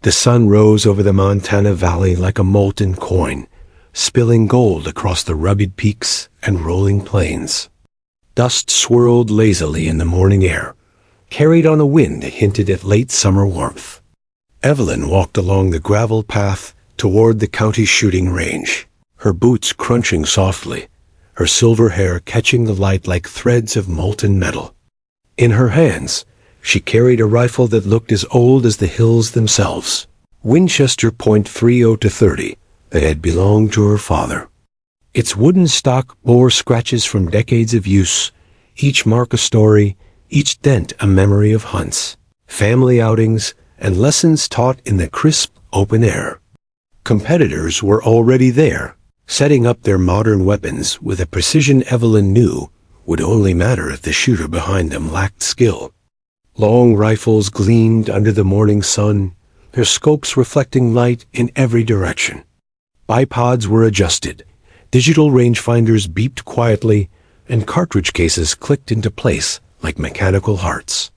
The sun rose over the Montana Valley like a molten coin, spilling gold across the rugged peaks and rolling plains. Dust swirled lazily in the morning air, carried on a wind that hinted at late summer warmth. Evelyn walked along the gravel path toward the county shooting range, her boots crunching softly, her silver hair catching the light like threads of molten metal. In her hands, she carried a rifle that looked as old as the hills themselves, Winchester .30-30, that had belonged to her father. Its wooden stock bore scratches from decades of use, each mark a story, each dent a memory of hunts, family outings, and lessons taught in the crisp open air. Competitors were already there, setting up their modern weapons with a precision Evelyn knew would only matter if the shooter behind them lacked skill. Long rifles gleamed under the morning sun, their scopes reflecting light in every direction. Bipods were adjusted, digital rangefinders beeped quietly, and cartridge cases clicked into place like mechanical hearts.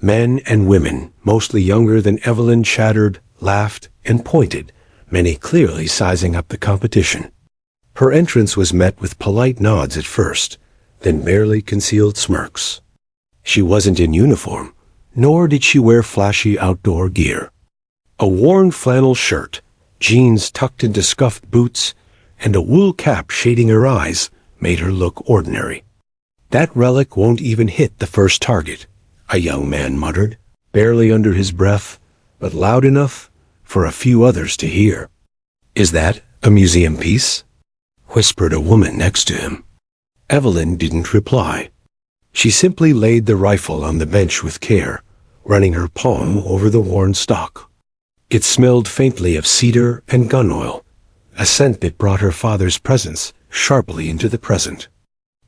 Men and women, mostly younger than Evelyn, chattered, laughed, and pointed, many clearly sizing up the competition. Her entrance was met with polite nods at first, then barely concealed smirks. She wasn't in uniform, nor did she wear flashy outdoor gear. A worn flannel shirt, jeans tucked into scuffed boots, and a wool cap shading her eyes made her look ordinary. "That relic won't even hit the first target," a young man muttered, barely under his breath, but loud enough for a few others to hear. "Is that a museum piece?" whispered a woman next to him. Evelyn didn't reply. She simply laid the rifle on the bench with care, running her palm over the worn stock. It smelled faintly of cedar and gun oil, a scent that brought her father's presence sharply into the present.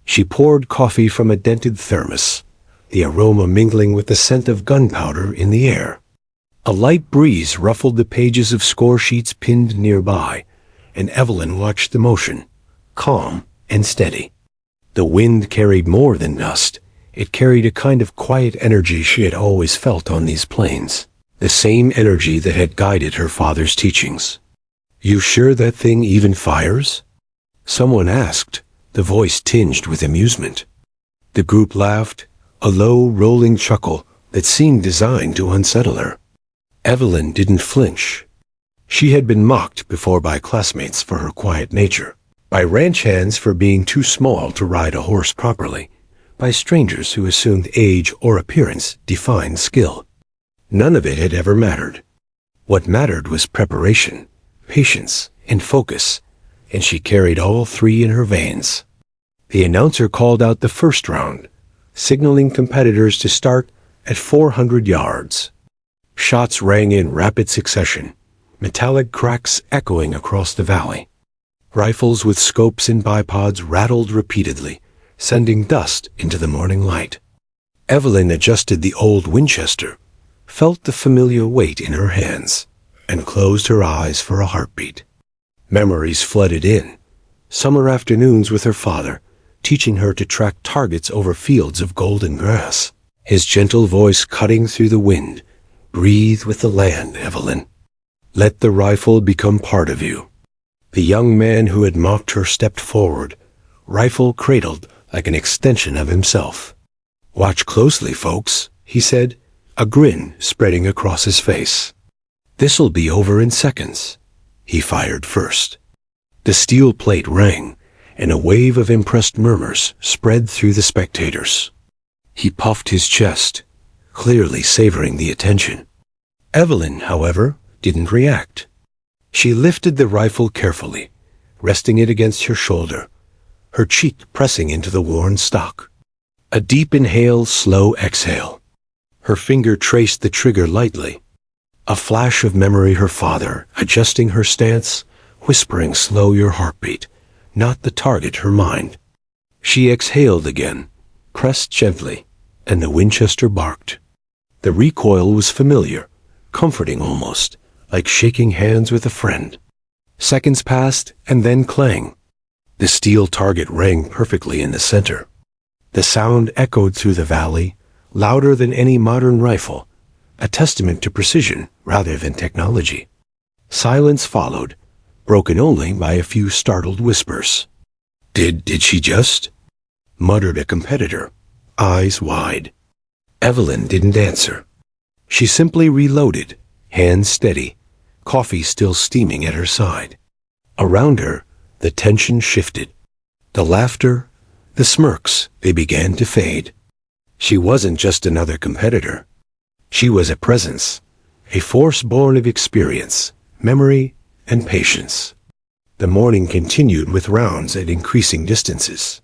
She poured coffee from a dented thermos, the aroma mingling with the scent of gunpowder in the air. A light breeze ruffled the pages of score sheets pinned nearby, and Evelyn watched the motion, calm and steady. The wind carried more than dust. It carried a kind of quiet energy she had always felt on these plains, the same energy that had guided her father's teachings. "You sure that thing even fires?" someone asked, the voice tinged with amusement. The group laughed, a low, rolling chuckle that seemed designed to unsettle her. Evelyn didn't flinch. She had been mocked before by classmates for her quiet nature, by ranch hands for being too small to ride a horse properly, by strangers who assumed age or appearance defined skill. None of it had ever mattered. What mattered was preparation, patience, and focus, and she carried all three in her veins. The announcer called out the first round, signaling competitors to start at 400 yards. Shots rang in rapid succession, metallic cracks echoing across the valley. Rifles with scopes and bipods rattled repeatedly, sending dust into the morning light. Evelyn adjusted the old Winchester, felt the familiar weight in her hands, and closed her eyes for a heartbeat. Memories flooded in. Summer afternoons with her father, teaching her to track targets over fields of golden grass. His gentle voice cutting through the wind. "Breathe with the land, Evelyn. Let the rifle become part of you." The young man who had mocked her stepped forward, rifle cradled like an extension of himself. "Watch closely, folks," he said, a grin spreading across his face. "This'll be over in seconds." He fired first. The steel plate rang, and a wave of impressed murmurs spread through the spectators. He puffed his chest, clearly savoring the attention. Evelyn, however, didn't react. She lifted the rifle carefully, resting it against her shoulder, her cheek pressing into the worn stock. A deep inhale, slow exhale. Her finger traced the trigger lightly. A flash of memory, her father, adjusting her stance, whispering, "Slow your heartbeat," not the target, her mind. She exhaled again, pressed gently, and the Winchester barked. The recoil was familiar, comforting almost, like shaking hands with a friend. Seconds passed, and then clang. The steel target rang perfectly in the center. The sound echoed through the valley, louder than any modern rifle, a testament to precision rather than technology. Silence followed, broken only by a few startled whispers. Did she just? Muttered a competitor, eyes wide. Evelyn didn't answer. She simply reloaded, hands steady, coffee still steaming at her side. Around her, the tension shifted. The laughter, the smirks, they began to fade. She wasn't just another competitor. She was a presence, a force born of experience, memory, and patience. The morning continued with rounds at increasing distances.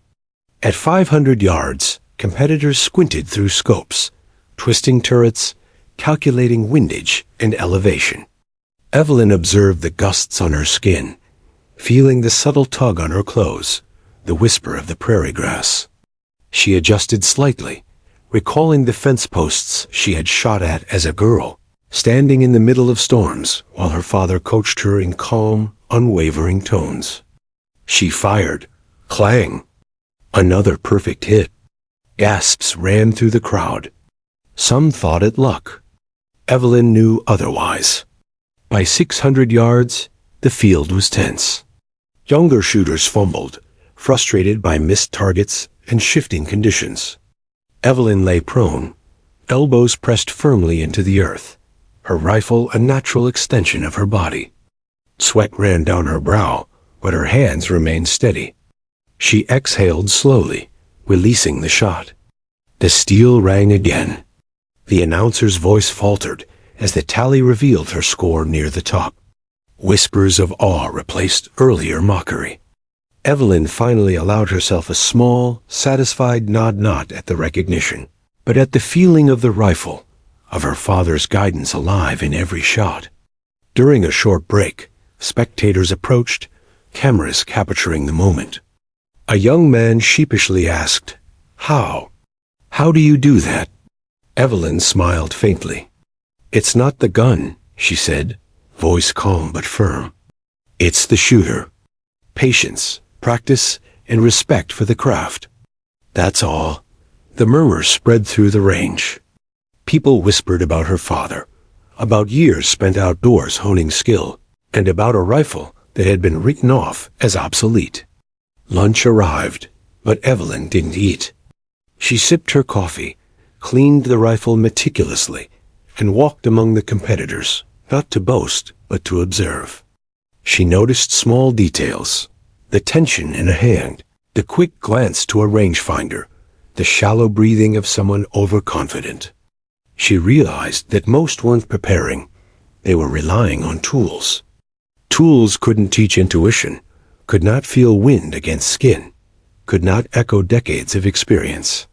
At 500 yards, competitors squinted through scopes, twisting turrets, calculating windage and elevation. Evelyn observed the gusts on her skin, feeling the subtle tug on her clothes, the whisper of the prairie grass. She adjusted slightly, recalling the fence posts she had shot at as a girl, standing in the middle of storms while her father coached her in calm, unwavering tones. She fired. Clang! Another perfect hit. Gasps ran through the crowd. Some thought it luck. Evelyn knew otherwise. By 600 yards, the field was tense. Younger shooters fumbled, frustrated by missed targets and shifting conditions. Evelyn lay prone, elbows pressed firmly into the earth, her rifle a natural extension of her body. Sweat ran down her brow, but her hands remained steady. She exhaled slowly, releasing the shot. The steel rang again. The announcer's voice faltered as the tally revealed her score near the top. Whispers of awe replaced earlier mockery. Evelyn finally allowed herself a small, satisfied nod, not at the recognition, but at the feeling of the rifle, of her father's guidance alive in every shot. During a short break, spectators approached, cameras capturing the moment. A young man sheepishly asked, "How? How do you do that?" Evelyn smiled faintly. "It's not the gun," she said, voice calm but firm. "It's the shooter. Patience, practice, and respect for the craft. That's all." The murmur spread through the range. People whispered about her father, about years spent outdoors honing skill, and about a rifle that had been written off as obsolete. Lunch arrived, but Evelyn didn't eat. She sipped her coffee, cleaned the rifle meticulously, and walked among the competitors, not to boast, but to observe. She noticed small details, the tension in a hand, the quick glance to a rangefinder, the shallow breathing of someone overconfident. She realized that most weren't preparing. They were relying on tools. Tools couldn't teach intuition, could not feel wind against skin, could not echo decades of experience.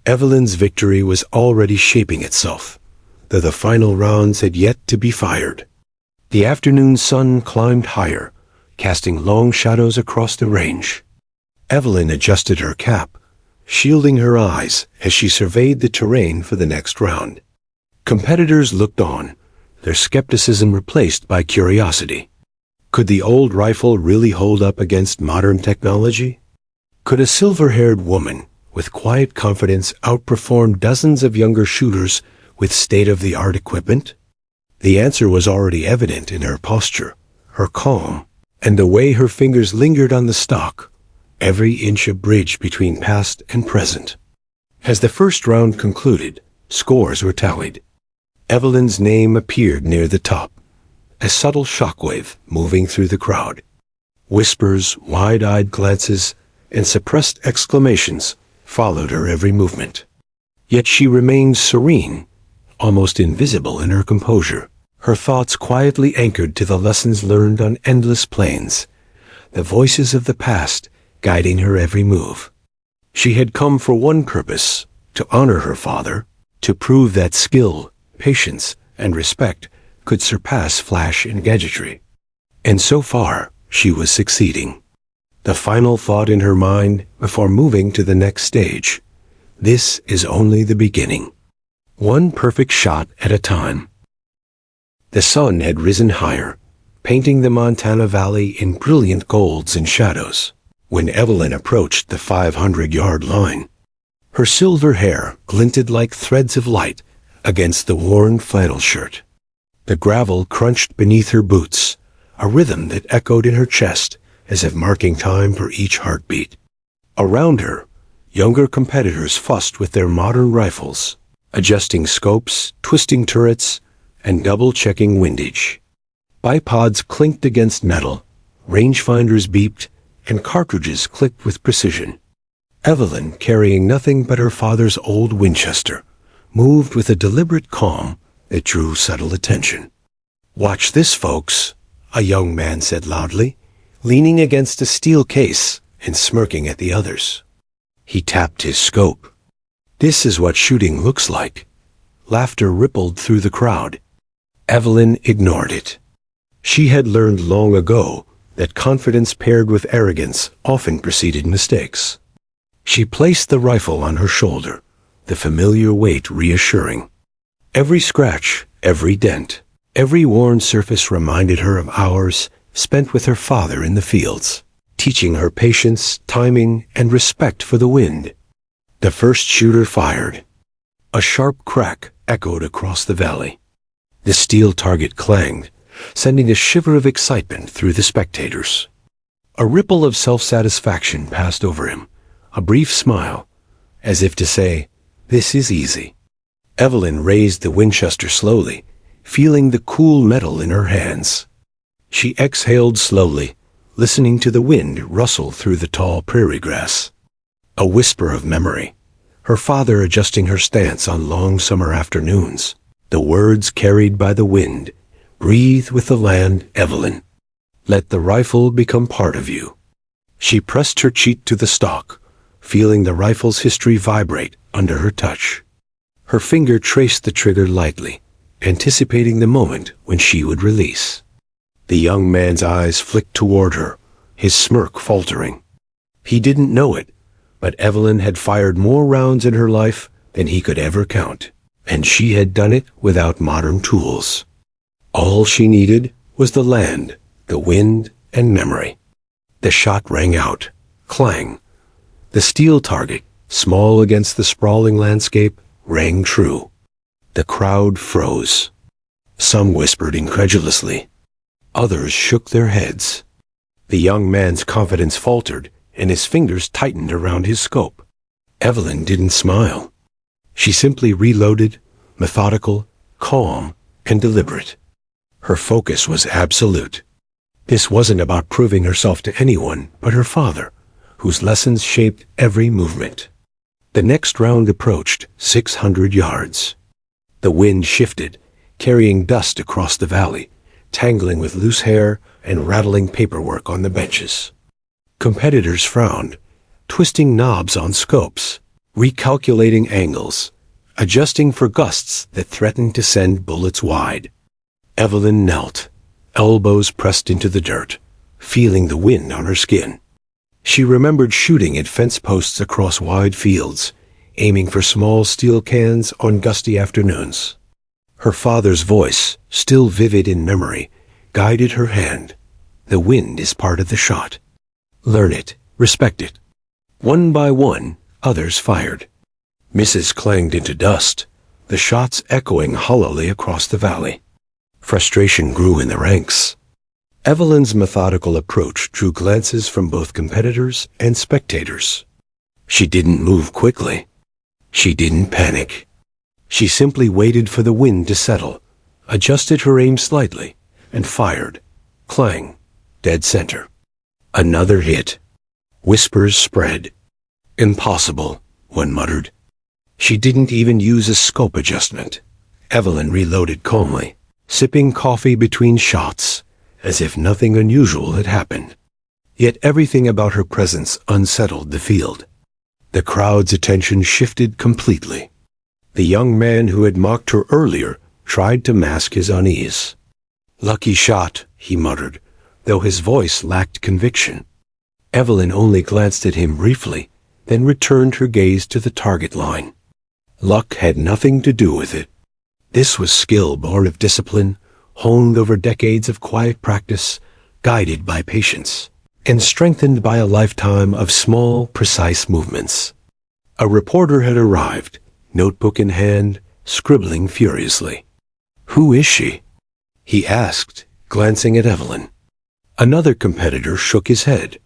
Evelyn's victory was already shaping itself, though the final rounds had yet to be fired. The afternoon sun climbed higher, casting long shadows across the range. Evelyn adjusted her cap, shielding her eyes as she surveyed the terrain for the next round. Competitors looked on, their skepticism replaced by curiosity. Could the old rifle really hold up against modern technology? Could a silver-haired woman with quiet confidence outperform dozens of younger shooters with state-of-the-art equipment? The answer was already evident in her posture, her calm, and the way her fingers lingered on the stock, every inch a bridge between past and present. As the first round concluded, scores were tallied. Evelyn's name appeared near the top, a subtle shockwave moving through the crowd. Whispers, wide-eyed glances, and suppressed exclamations followed her every movement. Yet she remained serene, almost invisible in her composure, her thoughts quietly anchored to the lessons learned on endless plains, the voices of the past guiding her every move. She had come for one purpose, to honor her father, to prove that skill, patience, and respect could surpass flash and gadgetry. And so far, she was succeeding. The final thought in her mind before moving to the next stage: this is only the beginning. One perfect shot at a time. The sun had risen higher, painting the Montana Valley in brilliant golds and shadows, when Evelyn approached the 500-yard line. Her silver hair glinted like threads of light against the worn flannel shirt. The gravel crunched beneath her boots, a rhythm that echoed in her chest as if marking time for each heartbeat. Around her, younger competitors fussed with their modern rifles, adjusting scopes, twisting turrets, and double-checking windage. Bipods clinked against metal, rangefinders beeped, and cartridges clicked with precision. Evelyn, carrying nothing but her father's old Winchester, moved with a deliberate calm that drew subtle attention. "Watch this, folks," a young man said loudly, leaning against a steel case and smirking at the others. He tapped his scope. "This is what shooting looks like." Laughter rippled through the crowd. Evelyn ignored it. She had learned long ago that confidence paired with arrogance often preceded mistakes. She placed the rifle on her shoulder, the familiar weight reassuring. Every scratch, every dent, every worn surface reminded her of hours spent with her father in the fields, teaching her patience, timing, and respect for the wind. The first shooter fired. A sharp crack echoed across the valley. The steel target clanged, sending a shiver of excitement through the spectators. A ripple of self-satisfaction passed over him, a brief smile, as if to say, "This is easy." Evelyn raised the Winchester slowly, feeling the cool metal in her hands. She exhaled slowly, listening to the wind rustle through the tall prairie grass. A whisper of memory, her father adjusting her stance on long summer afternoons, the words carried by the wind, "Breathe with the land, Evelyn. Let the rifle become part of you." She pressed her cheek to the stock, feeling the rifle's history vibrate under her touch. Her finger traced the trigger lightly, anticipating the moment when she would release. The young man's eyes flicked toward her, his smirk faltering. He didn't know it, but Evelyn had fired more rounds in her life than he could ever count, and she had done it without modern tools. All she needed was the land, the wind, and memory. The shot rang out, clang. The steel target, small against the sprawling landscape, rang true. The crowd froze. Some whispered incredulously. Others shook their heads. The young man's confidence faltered, and his fingers tightened around his scope. Evelyn didn't smile. She simply reloaded, methodical, calm, and deliberate. Her focus was absolute. This wasn't about proving herself to anyone but her father, whose lessons shaped every movement. The next round approached 600 yards. The wind shifted, carrying dust across the valley, tangling with loose hair and rattling paperwork on the benches. Competitors frowned, twisting knobs on scopes, recalculating angles, adjusting for gusts that threatened to send bullets wide. Evelyn knelt, elbows pressed into the dirt, feeling the wind on her skin. She remembered shooting at fence posts across wide fields, aiming for small steel cans on gusty afternoons. Her father's voice, still vivid in memory, guided her hand. "The wind is part of the shot. Learn it, respect it." One by one, others fired. Misses clanged into dust, the shots echoing hollowly across the valley. Frustration grew in the ranks. Evelyn's methodical approach drew glances from both competitors and spectators. She didn't move quickly. She didn't panic. She simply waited for the wind to settle, adjusted her aim slightly, and fired. Clang. Dead center. Another hit. Whispers spread. "Impossible," one muttered. She didn't even use a scope adjustment. Evelyn reloaded calmly, sipping coffee between shots, as if nothing unusual had happened. Yet everything about her presence unsettled the field. The crowd's attention shifted completely. The young man who had mocked her earlier tried to mask his unease. "Lucky shot," he muttered, though his voice lacked conviction. Evelyn only glanced at him briefly, then returned her gaze to the target line. Luck had nothing to do with it. This was skill born of discipline, honed over decades of quiet practice, guided by patience, and strengthened by a lifetime of small, precise movements. A reporter had arrived, notebook in hand, scribbling furiously. "Who is she?" he asked, glancing at Evelyn. Another competitor shook his head.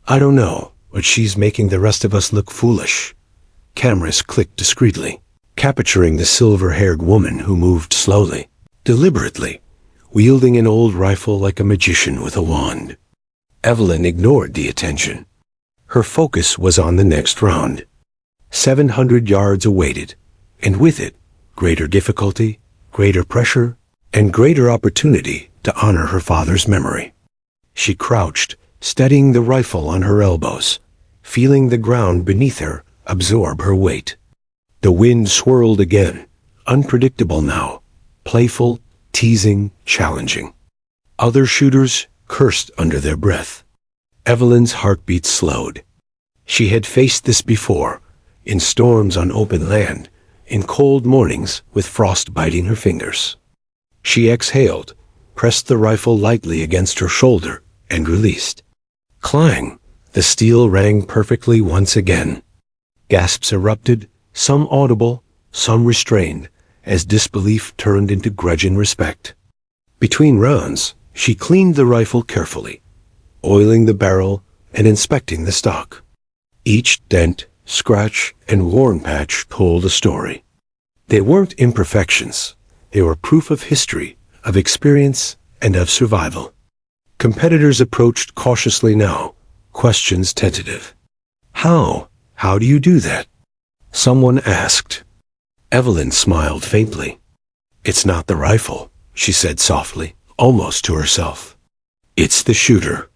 "I don't know, but she's making the rest of us look foolish." Cameras clicked discreetly, capturing the silver-haired woman who moved slowly, deliberately, wielding an old rifle like a magician with a wand. Evelyn ignored the attention. Her focus was on the next round. 700 yards awaited, and with it, greater difficulty, greater pressure, and greater opportunity to honor her father's memory. She crouched, steadying the rifle on her elbows, feeling the ground beneath her absorb her weight. The wind swirled again, unpredictable now, playful, teasing, challenging. Other shooters cursed under their breath. Evelyn's heartbeat slowed. She had faced this before, in storms on open land, in cold mornings with frost biting her fingers. She exhaled, pressed the rifle lightly against her shoulder, and released. Clang! The steel rang perfectly once again. Gasps erupted, some audible, some restrained, as disbelief turned into grudging respect. Between rounds, she cleaned the rifle carefully, oiling the barrel and inspecting the stock. Each dent, scratch, and worn patch told a story. They weren't imperfections. They were proof of history, of experience, and of survival. Competitors approached cautiously now, questions tentative. "How? How do you do that?" someone asked. Evelyn smiled faintly. "It's not the rifle," she said softly, almost to herself. "It's the shooter.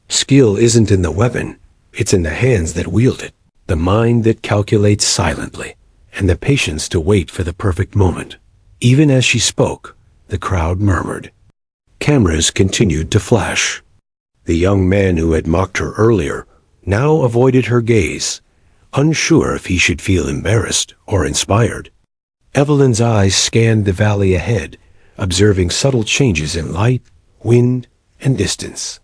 Skill isn't in the weapon, it's in the hands that wield it, the mind that calculates silently, and the patience to wait for the perfect moment." Even as she spoke, the crowd murmured. Cameras continued to flash. The young man who had mocked her earlier now avoided her gaze, unsure if he should feel embarrassed or inspired. Evelyn's eyes scanned the valley ahead, observing subtle changes in light, wind, and distance.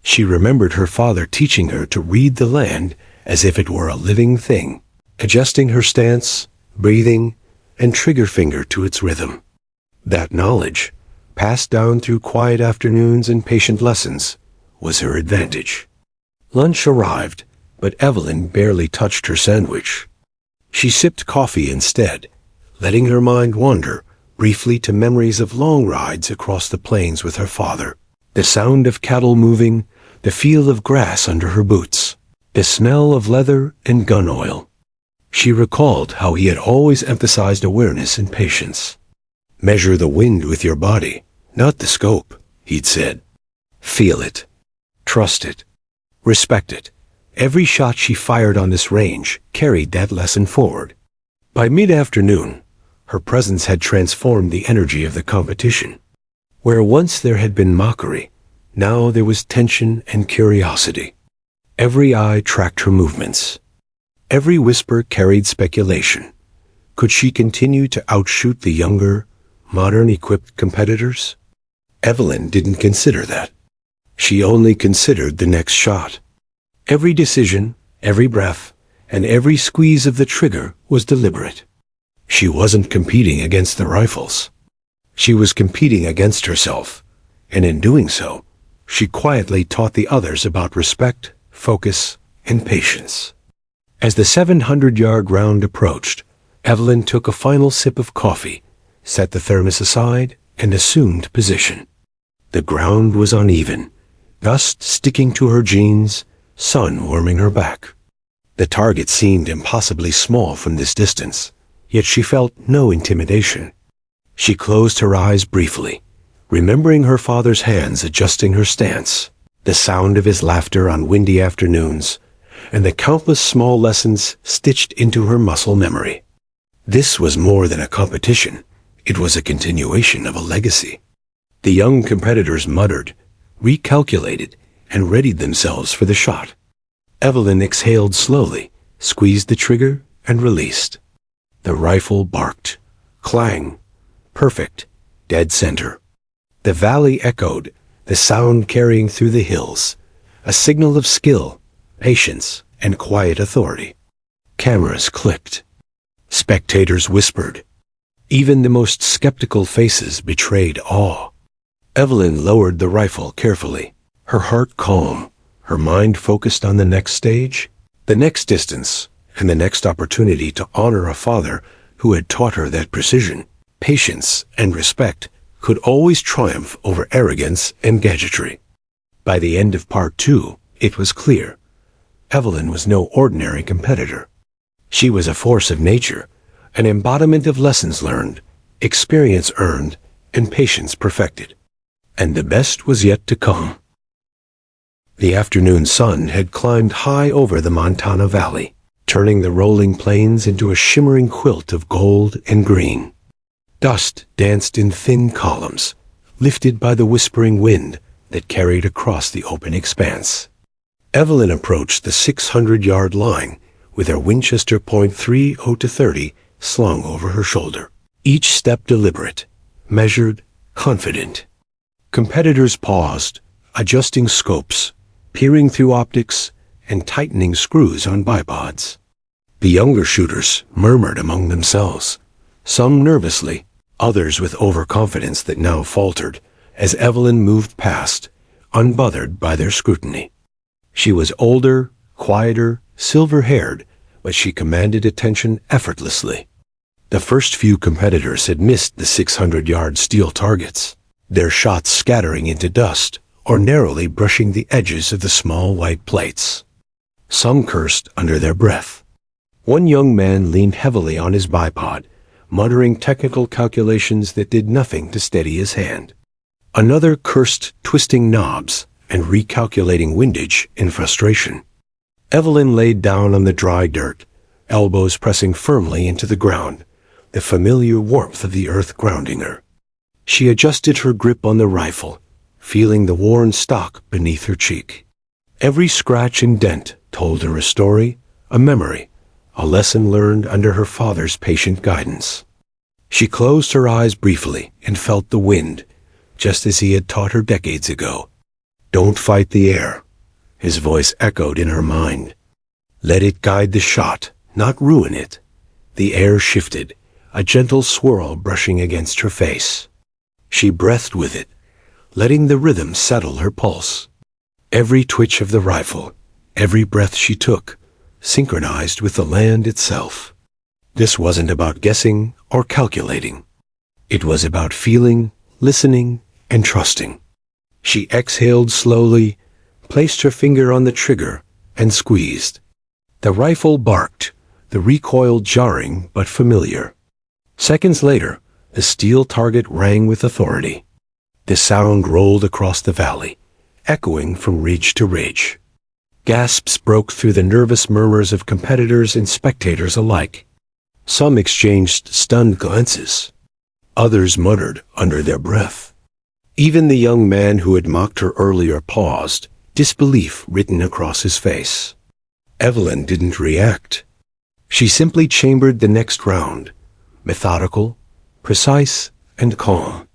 She remembered her father teaching her to read the land as if it were a living thing, adjusting her stance, breathing, and trigger finger to its rhythm. That knowledge, passed down through quiet afternoons and patient lessons, was her advantage. Lunch arrived, but Evelyn barely touched her sandwich. She sipped coffee instead, letting her mind wander briefly to memories of long rides across the plains with her father. The sound of cattle moving, the feel of grass under her boots, the smell of leather and gun oil. She recalled how he had always emphasized awareness and patience. "Measure the wind with your body, not the scope," he'd said. "Feel it. Trust it. Respect it." Every shot she fired on this range carried that lesson forward. By mid-afternoon, her presence had transformed the energy of the competition. Where once there had been mockery, now there was tension and curiosity. Every eye tracked her movements. Every whisper carried speculation. Could she continue to outshoot the younger, modern-equipped competitors? Evelyn didn't consider that. She only considered the next shot. Every decision, every breath, and every squeeze of the trigger was deliberate. She wasn't competing against the rifles. She was competing against herself, and in doing so, she quietly taught the others about respect, focus, and patience. As the 700-yard round approached, Evelyn took a final sip of coffee, set the thermos aside, and assumed position. The ground was uneven, dust sticking to her jeans, sun warming her back. The target seemed impossibly small from this distance, yet she felt no intimidation. She closed her eyes briefly, remembering her father's hands adjusting her stance, the sound of his laughter on windy afternoons, and the countless small lessons stitched into her muscle memory. This was more than a competition. It was a continuation of a legacy. The young competitors muttered, recalculated, and readied themselves for the shot. Evelyn exhaled slowly, squeezed the trigger, and released. The rifle barked. Clang. Perfect. Dead center. The valley echoed, the sound carrying through the hills, a signal of skill, patience, and quiet authority. Cameras clicked. Spectators whispered. Even the most skeptical faces betrayed awe. Evelyn lowered the rifle carefully, her heart calm, her mind focused on the next stage, the next distance, and the next opportunity to honor a father who had taught her that precision, patience, and respect could always triumph over arrogance and gadgetry. By the end of part 2, it was clear. Evelyn was no ordinary competitor. She was a force of nature, an embodiment of lessons learned, experience earned, and patience perfected. And the best was yet to come. The afternoon sun had climbed high over the Montana Valley, turning the rolling plains into a shimmering quilt of gold and green. Dust danced in thin columns, lifted by the whispering wind that carried across the open expanse. Evelyn approached the 600-yard line with her Winchester .30-30 slung over her shoulder, each step deliberate, measured, confident. Competitors paused, adjusting scopes, peering through optics, and tightening screws on bipods. The younger shooters murmured among themselves, some nervously, others with overconfidence that now faltered as Evelyn moved past, unbothered by their scrutiny. She was older, quieter, silver-haired, but she commanded attention effortlessly. The first few competitors had missed the 600-yard steel targets, their shots scattering into dust or narrowly brushing the edges of the small white plates. Some cursed under their breath. One young man leaned heavily on his bipod, muttering technical calculations that did nothing to steady his hand. Another cursed twisting knobs and recalculating windage in frustration. Evelyn laid down on the dry dirt, elbows pressing firmly into the ground, the familiar warmth of the earth grounding her. She adjusted her grip on the rifle, feeling the worn stock beneath her cheek. Every scratch and dent told her a story, a memory, a lesson learned under her father's patient guidance. She closed her eyes briefly and felt the wind, just as he had taught her decades ago. "Don't fight the air," his voice echoed in her mind. "Let it guide the shot, not ruin it." The air shifted, a gentle swirl brushing against her face. She breathed with it, letting the rhythm settle her pulse. Every twitch of the rifle, every breath she took, synchronized with the land itself. This wasn't about guessing or calculating. It was about feeling, listening, and trusting. She exhaled slowly, placed her finger on the trigger, and squeezed. The rifle barked, the recoil jarring but familiar. Seconds later, the steel target rang with authority. The sound rolled across the valley, echoing from ridge to ridge. Gasps broke through the nervous murmurs of competitors and spectators alike. Some exchanged stunned glances. Others muttered under their breath. Even the young man who had mocked her earlier paused, disbelief written across his face. Evelyn didn't react. She simply chambered the next round, methodical, precise, and calm.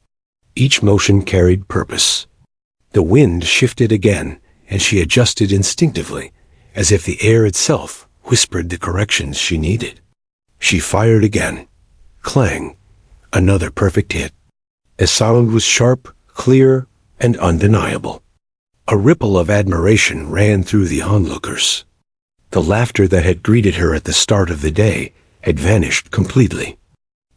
Each motion carried purpose. The wind shifted again, and she adjusted instinctively, as if the air itself whispered the corrections she needed. She fired again. Clang. Another perfect hit. The sound was sharp, clear, and undeniable. A ripple of admiration ran through the onlookers. The laughter that had greeted her at the start of the day had vanished completely.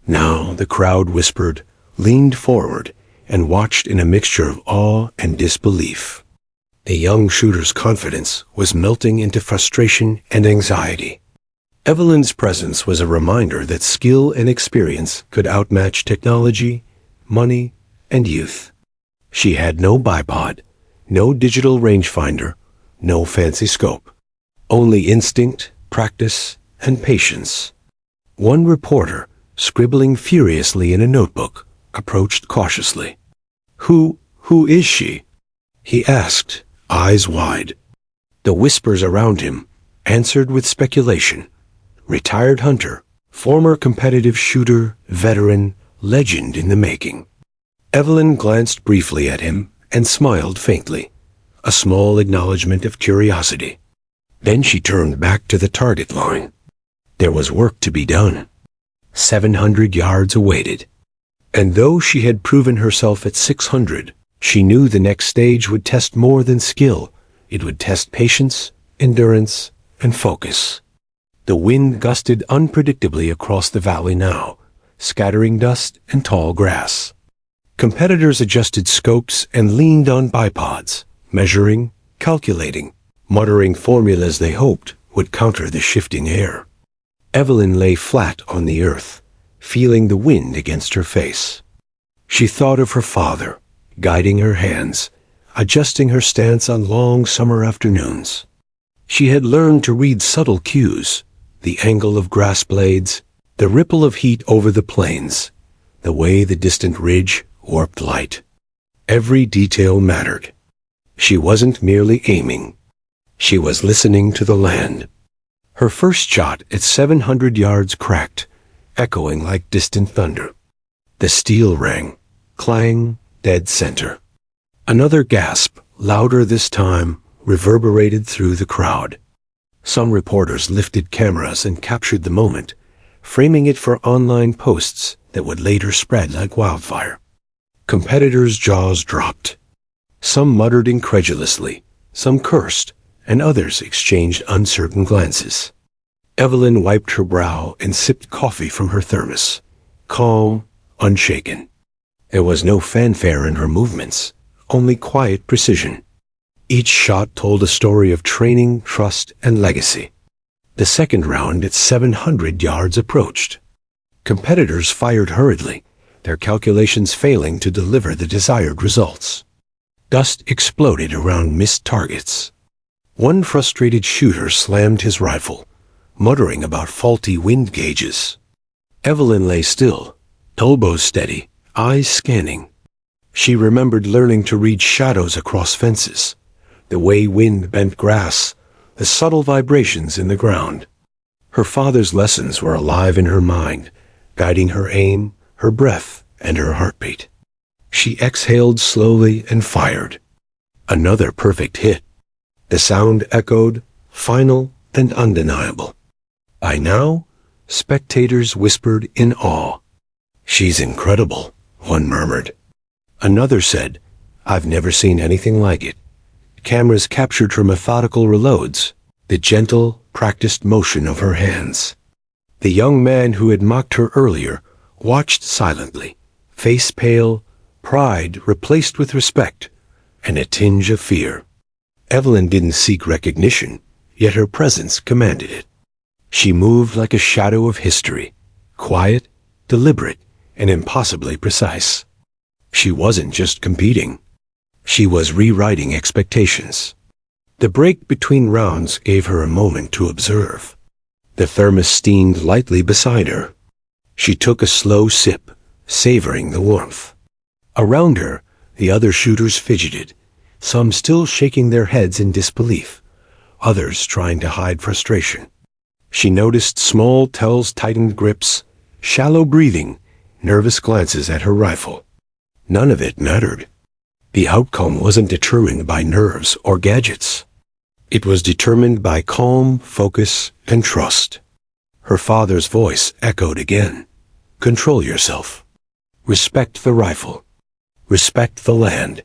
Now the crowd whispered, leaned forward, and watched in a mixture of awe and disbelief. The young shooter's confidence was melting into frustration and anxiety. Evelyn's presence was a reminder that skill and experience could outmatch technology, money, and youth. She had no bipod, no digital rangefinder, no fancy scope. Only instinct, practice, and patience. One reporter, scribbling furiously in a notebook, approached cautiously. Who is she?" he asked, eyes wide. The whispers around him answered with speculation. Retired hunter, former competitive shooter, veteran, legend in the making. Evelyn glanced briefly at him and smiled faintly, a small acknowledgement of curiosity. Then she turned back to the target line. There was work to be done. 700 yards awaited. And though she had proven herself at 600, she knew the next stage would test more than skill. It would test patience, endurance, and focus. The wind gusted unpredictably across the valley now, scattering dust and tall grass. Competitors adjusted scopes and leaned on bipods, measuring, calculating, muttering formulas they hoped would counter the shifting air. Evelyn lay flat on the earth, feeling the wind against her face. She thought of her father, guiding her hands, adjusting her stance on long summer afternoons. She had learned to read subtle cues, the angle of grass blades, the ripple of heat over the plains, the way the distant ridge warped light. Every detail mattered. She wasn't merely aiming. She was listening to the land. Her first shot at 700 yards cracked, echoing like distant thunder. The steel rang, clang, dead center. Another gasp, louder this time, reverberated through the crowd. Some reporters lifted cameras and captured the moment, framing it for online posts that would later spread like wildfire. Competitors' jaws dropped. Some muttered incredulously, some cursed, and others exchanged uncertain glances. Evelyn wiped her brow and sipped coffee from her thermos, calm, unshaken. There was no fanfare in her movements, only quiet precision. Each shot told a story of training, trust, and legacy. The second round at 700 yards approached. Competitors fired hurriedly, their calculations failing to deliver the desired results. Dust exploded around missed targets. One frustrated shooter slammed his rifle, muttering about faulty wind gauges. Evelyn lay still, elbows steady, eyes scanning. She remembered learning to read shadows across fences, the way wind bent grass, the subtle vibrations in the ground. Her father's lessons were alive in her mind, guiding her aim, her breath, and her heartbeat. She exhaled slowly and fired. Another perfect hit. The sound echoed, final and undeniable. By now, spectators whispered in awe. "She's incredible," one murmured. Another said, "I've never seen anything like it." Cameras captured her methodical reloads, the gentle, practiced motion of her hands. The young man who had mocked her earlier watched silently, face pale, pride replaced with respect, and a tinge of fear. Evelyn didn't seek recognition, yet her presence commanded it. She moved like a shadow of history, quiet, deliberate, and impossibly precise. She wasn't just competing. She was rewriting expectations. The break between rounds gave her a moment to observe. The thermos steamed lightly beside her. She took a slow sip, savoring the warmth. Around her, the other shooters fidgeted, some still shaking their heads in disbelief, others trying to hide frustration. She noticed small Tell's tightened grips, shallow breathing, nervous glances at her rifle. None of it mattered. The outcome wasn't determined by nerves or gadgets. It was determined by calm, focus, and trust. Her father's voice echoed again. "Control yourself. Respect the rifle. Respect the land."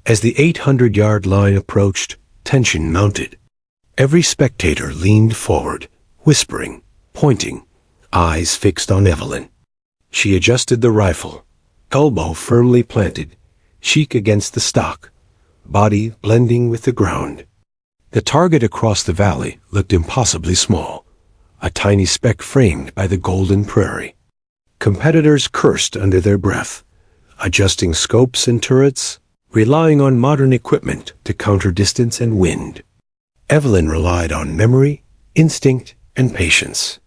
As the 800-yard line approached, tension mounted. Every spectator leaned forward, whispering, pointing, eyes fixed on Evelyn. She adjusted the rifle, elbow firmly planted, cheek against the stock, body blending with the ground. The target across the valley looked impossibly small, a tiny speck framed by the golden prairie. Competitors cursed under their breath, adjusting scopes and turrets, relying on modern equipment to counter distance and wind. Evelyn relied on memory, instinct, and patience.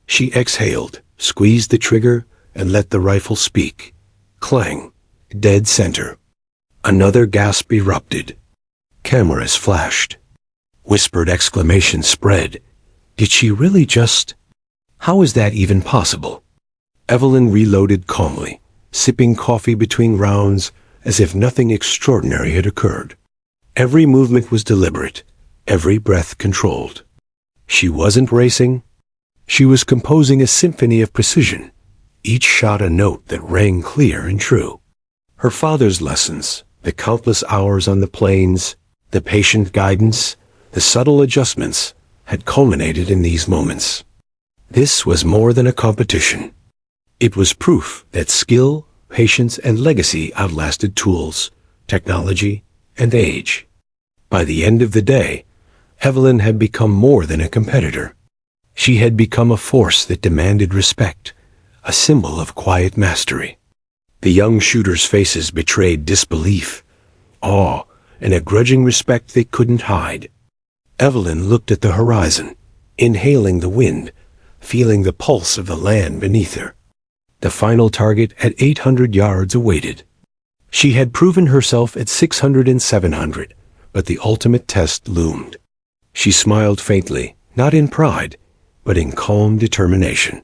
She exhaled, squeezed the trigger, and let the rifle speak. Clang. Dead center. Another gasp erupted. Cameras flashed. Whispered exclamations spread. Did she really just... How is that even possible? Evelyn reloaded calmly, sipping coffee between rounds as if nothing extraordinary had occurred. Every movement was deliberate, every breath controlled. She wasn't racing. She was composing a symphony of precision, each shot a note that rang clear and true. Her father's lessons, the countless hours on the plains, the patient guidance, the subtle adjustments, had culminated in these moments. This was more than a competition. It was proof that skill, patience, and legacy outlasted tools, technology, and age. By the end of the day, Evelyn had become more than a competitor. She had become a force that demanded respect, a symbol of quiet mastery. The young shooters' faces betrayed disbelief, awe, and a grudging respect they couldn't hide. Evelyn looked at the horizon, inhaling the wind, feeling the pulse of the land beneath her. The final target at 800 yards awaited. She had proven herself at 600 and 700, but the ultimate test loomed. She smiled faintly, not in pride, but in calm determination.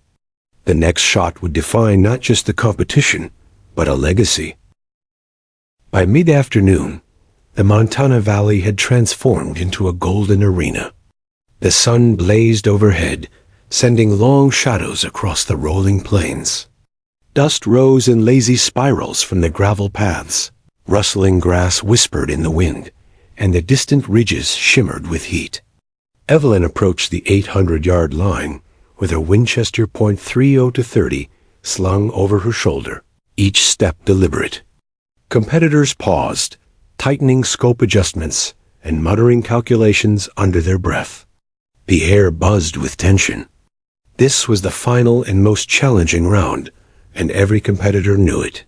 The next shot would define not just the competition, but a legacy. By mid-afternoon, the Montana Valley had transformed into a golden arena. The sun blazed overhead, sending long shadows across the rolling plains. Dust rose in lazy spirals from the gravel paths. Rustling grass whispered in the wind, and the distant ridges shimmered with heat. Evelyn approached the 800-yard line with her Winchester .30 to 30 slung over her shoulder, each step deliberate. Competitors paused, tightening scope adjustments and muttering calculations under their breath. The air buzzed with tension. This was the final and most challenging round, and every competitor knew it.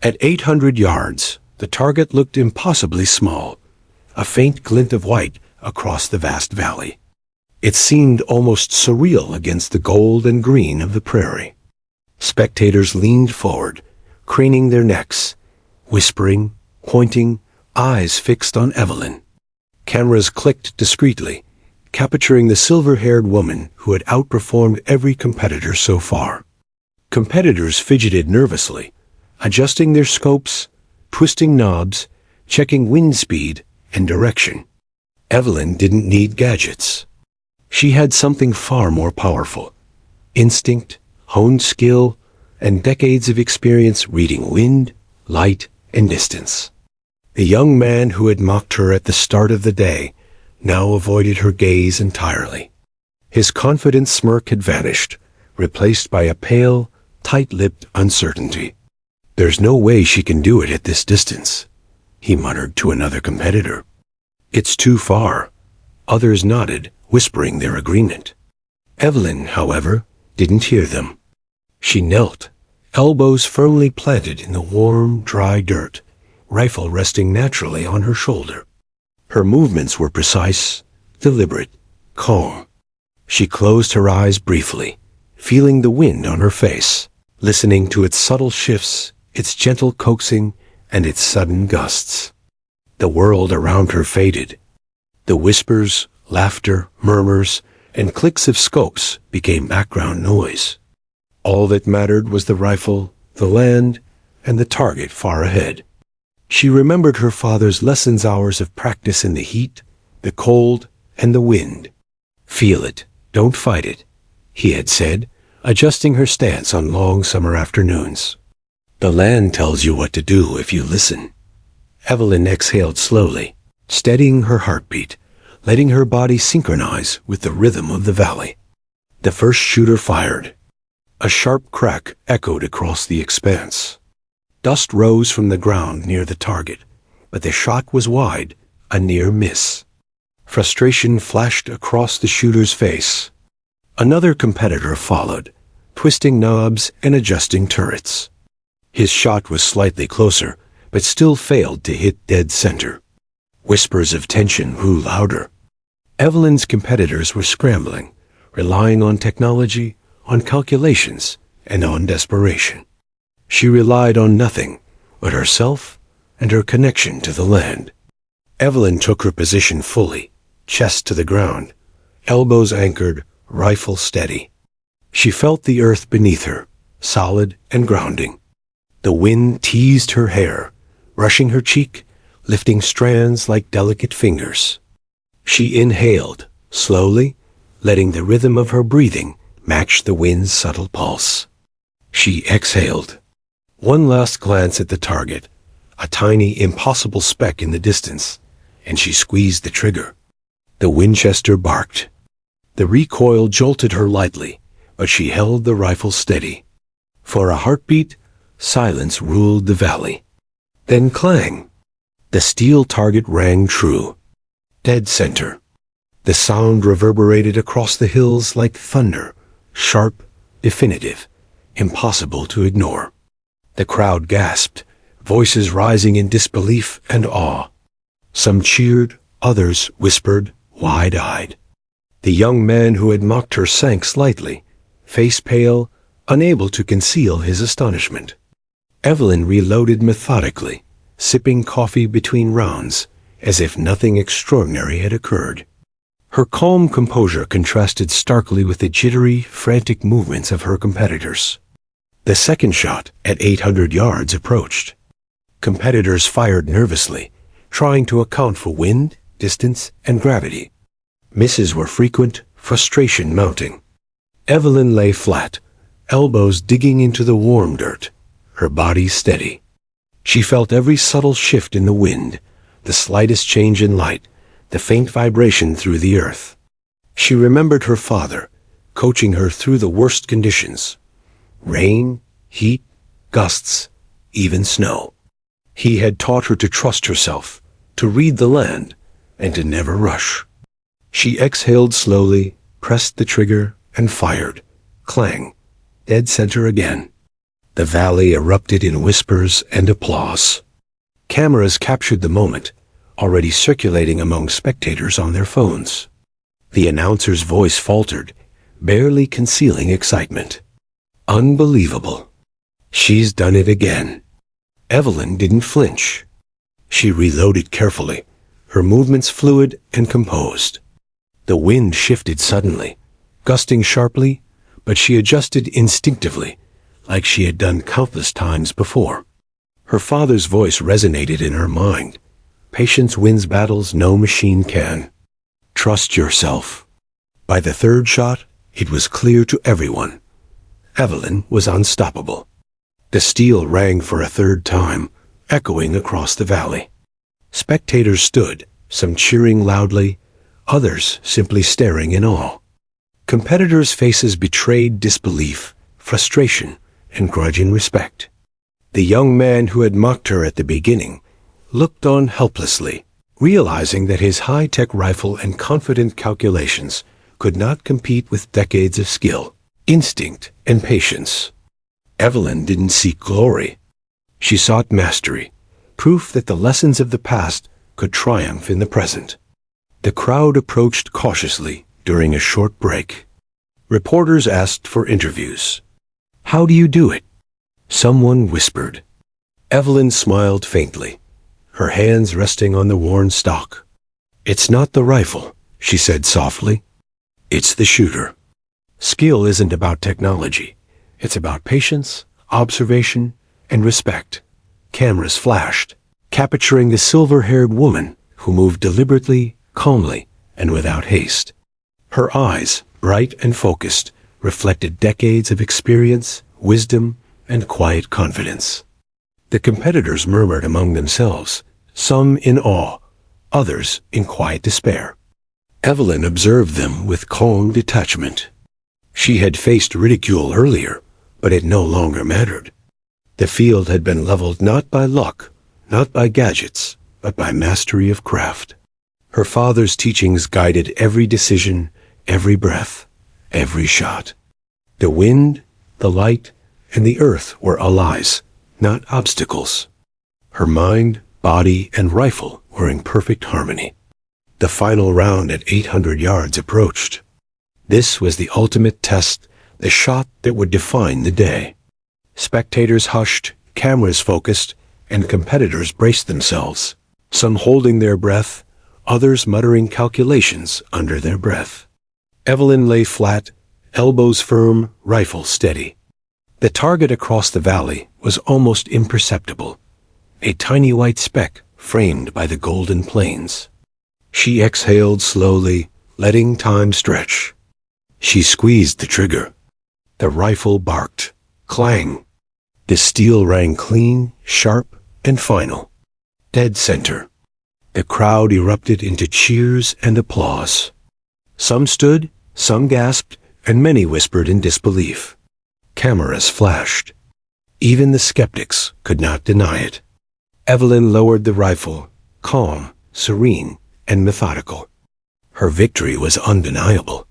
At 800 yards, the target looked impossibly small, a faint glint of white across the vast valley. It seemed almost surreal against the gold and green of the prairie. Spectators leaned forward, craning their necks, whispering, pointing, eyes fixed on Evelyn. Cameras clicked discreetly, capturing the silver-haired woman who had outperformed every competitor so far. Competitors fidgeted nervously, adjusting their scopes, twisting knobs, checking wind speed and direction. Evelyn didn't need gadgets. She had something far more powerful: instinct, honed skill, and decades of experience reading wind, light, and distance. The young man who had mocked her at the start of the day now avoided her gaze entirely. His confident smirk had vanished, replaced by a pale, tight-lipped uncertainty. "There's no way she can do it at this distance," he muttered to another competitor. "It's too far." Others nodded, whispering their agreement. Evelyn, however, didn't hear them. She knelt, elbows firmly planted in the warm, dry dirt, rifle resting naturally on her shoulder. Her movements were precise, deliberate, calm. She closed her eyes briefly, feeling the wind on her face, listening to its subtle shifts, its gentle coaxing, and its sudden gusts. The world around her faded. The whispers, laughter, murmurs, and clicks of scopes became background noise. All that mattered was the rifle, the land, and the target far ahead. She remembered her father's lessons hours of practice in the heat, the cold, and the wind. "Feel it, don't fight it," he had said, adjusting her stance on long summer afternoons. "The land tells you what to do if you listen." Evelyn exhaled slowly, steadying her heartbeat, letting her body synchronize with the rhythm of the valley. The first shooter fired. A sharp crack echoed across the expanse. Dust rose from the ground near the target, but the shot was wide, a near miss. Frustration flashed across the shooter's face. Another competitor followed, twisting knobs and adjusting turrets. His shot was slightly closer, but still failed to hit dead center. Whispers of tension grew louder. Evelyn's competitors were scrambling, relying on technology, on calculations, and on desperation. She relied on nothing but herself and her connection to the land. Evelyn took her position fully, chest to the ground, elbows anchored, rifle steady. She felt the earth beneath her, solid and grounding. The wind teased her hair, brushing her cheek, lifting strands like delicate fingers. She inhaled, slowly, letting the rhythm of her breathing matched the wind's subtle pulse. She exhaled. One last glance at the target, a tiny, impossible speck in the distance, and she squeezed the trigger. The Winchester barked. The recoil jolted her lightly, but she held the rifle steady. For a heartbeat, silence ruled the valley. Then clang. The steel target rang true. Dead center. The sound reverberated across the hills like thunder, sharp, definitive, impossible to ignore. The crowd gasped, voices rising in disbelief and awe. Some cheered, others whispered, wide-eyed. The young man who had mocked her sank slightly, face pale, unable to conceal his astonishment. Evelyn reloaded methodically, sipping coffee between rounds, as if nothing extraordinary had occurred. Her calm composure contrasted starkly with the jittery, frantic movements of her competitors. The second shot, at 800 yards, approached. Competitors fired nervously, trying to account for wind, distance, and gravity. Misses were frequent, frustration mounting. Evelyn lay flat, elbows digging into the warm dirt, her body steady. She felt every subtle shift in the wind, the slightest change in light, the faint vibration through the earth. She remembered her father, coaching her through the worst conditions. Rain, heat, gusts, even snow. He had taught her to trust herself, to read the land, and to never rush. She exhaled slowly, pressed the trigger, and fired. Clang. Dead center again. The valley erupted in whispers and applause. Cameras captured the moment, already circulating among spectators on their phones. The announcer's voice faltered, barely concealing excitement. Unbelievable. She's done it again. Evelyn didn't flinch. She reloaded carefully, her movements fluid and composed. The wind shifted suddenly, gusting sharply, but she adjusted instinctively, like she had done countless times before. Her father's voice resonated in her mind. Patience wins battles no machine can. Trust yourself. By the third shot, it was clear to everyone. Evelyn was unstoppable. The steel rang for a third time, echoing across the valley. Spectators stood, some cheering loudly, others simply staring in awe. Competitors' faces betrayed disbelief, frustration, and grudging respect. The young man who had mocked her at the beginning looked on helplessly, realizing that his high-tech rifle and confident calculations could not compete with decades of skill, instinct, and patience. Evelyn didn't seek glory. She sought mastery, proof that the lessons of the past could triumph in the present. The crowd approached cautiously during a short break. Reporters asked for interviews. "How do you do it?" Someone whispered. Evelyn smiled faintly, her hands resting on the worn stock. "It's not the rifle," she said softly. "It's the shooter. Skill isn't about technology. It's about patience, observation, and respect." Cameras flashed, capturing the silver-haired woman who moved deliberately, calmly, and without haste. Her eyes, bright and focused, reflected decades of experience, wisdom, and quiet confidence. The competitors murmured among themselves, some in awe, others in quiet despair. Evelyn observed them with calm detachment. She had faced ridicule earlier, but it no longer mattered. The field had been leveled not by luck, not by gadgets, but by mastery of craft. Her father's teachings guided every decision, every breath, every shot. The wind, the light, and the earth were allies, not obstacles. Her mind, body, and rifle were in perfect harmony. The final round at 800 yards approached. This was the ultimate test, the shot that would define the day. Spectators hushed, cameras focused, and competitors braced themselves, some holding their breath, others muttering calculations under their breath. Evelyn lay flat, elbows firm, rifle steady. The target across the valley was almost imperceptible, a tiny white speck framed by the golden plains. She exhaled slowly, letting time stretch. She squeezed the trigger, The rifle barked. Clang. The steel rang clean, sharp, and final. Dead center. The crowd erupted into cheers and applause. Some stood, some gasped, and many whispered in disbelief. Cameras flashed. Even the skeptics could not deny it. Evelyn lowered the rifle, calm, serene, and methodical. Her victory was undeniable.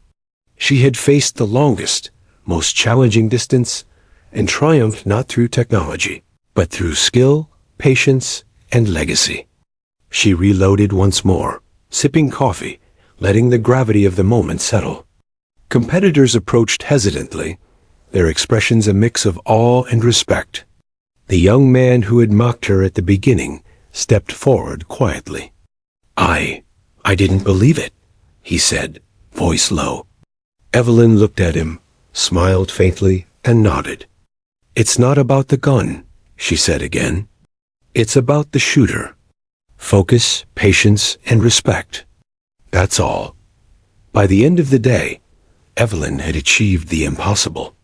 She had faced the longest, most challenging distance, and triumphed not through technology, but through skill, patience, and legacy. She reloaded once more, sipping coffee, letting the gravity of the moment settle. Competitors approached hesitantly, their expressions a mix of awe and respect. The young man who had mocked her at the beginning stepped forward quietly. I didn't believe it, he said, voice low. Evelyn looked at him, smiled faintly, and nodded. It's not about the gun, she said again. It's about the shooter. Focus, patience, and respect. That's all. By the end of the day, Evelyn had achieved the impossible.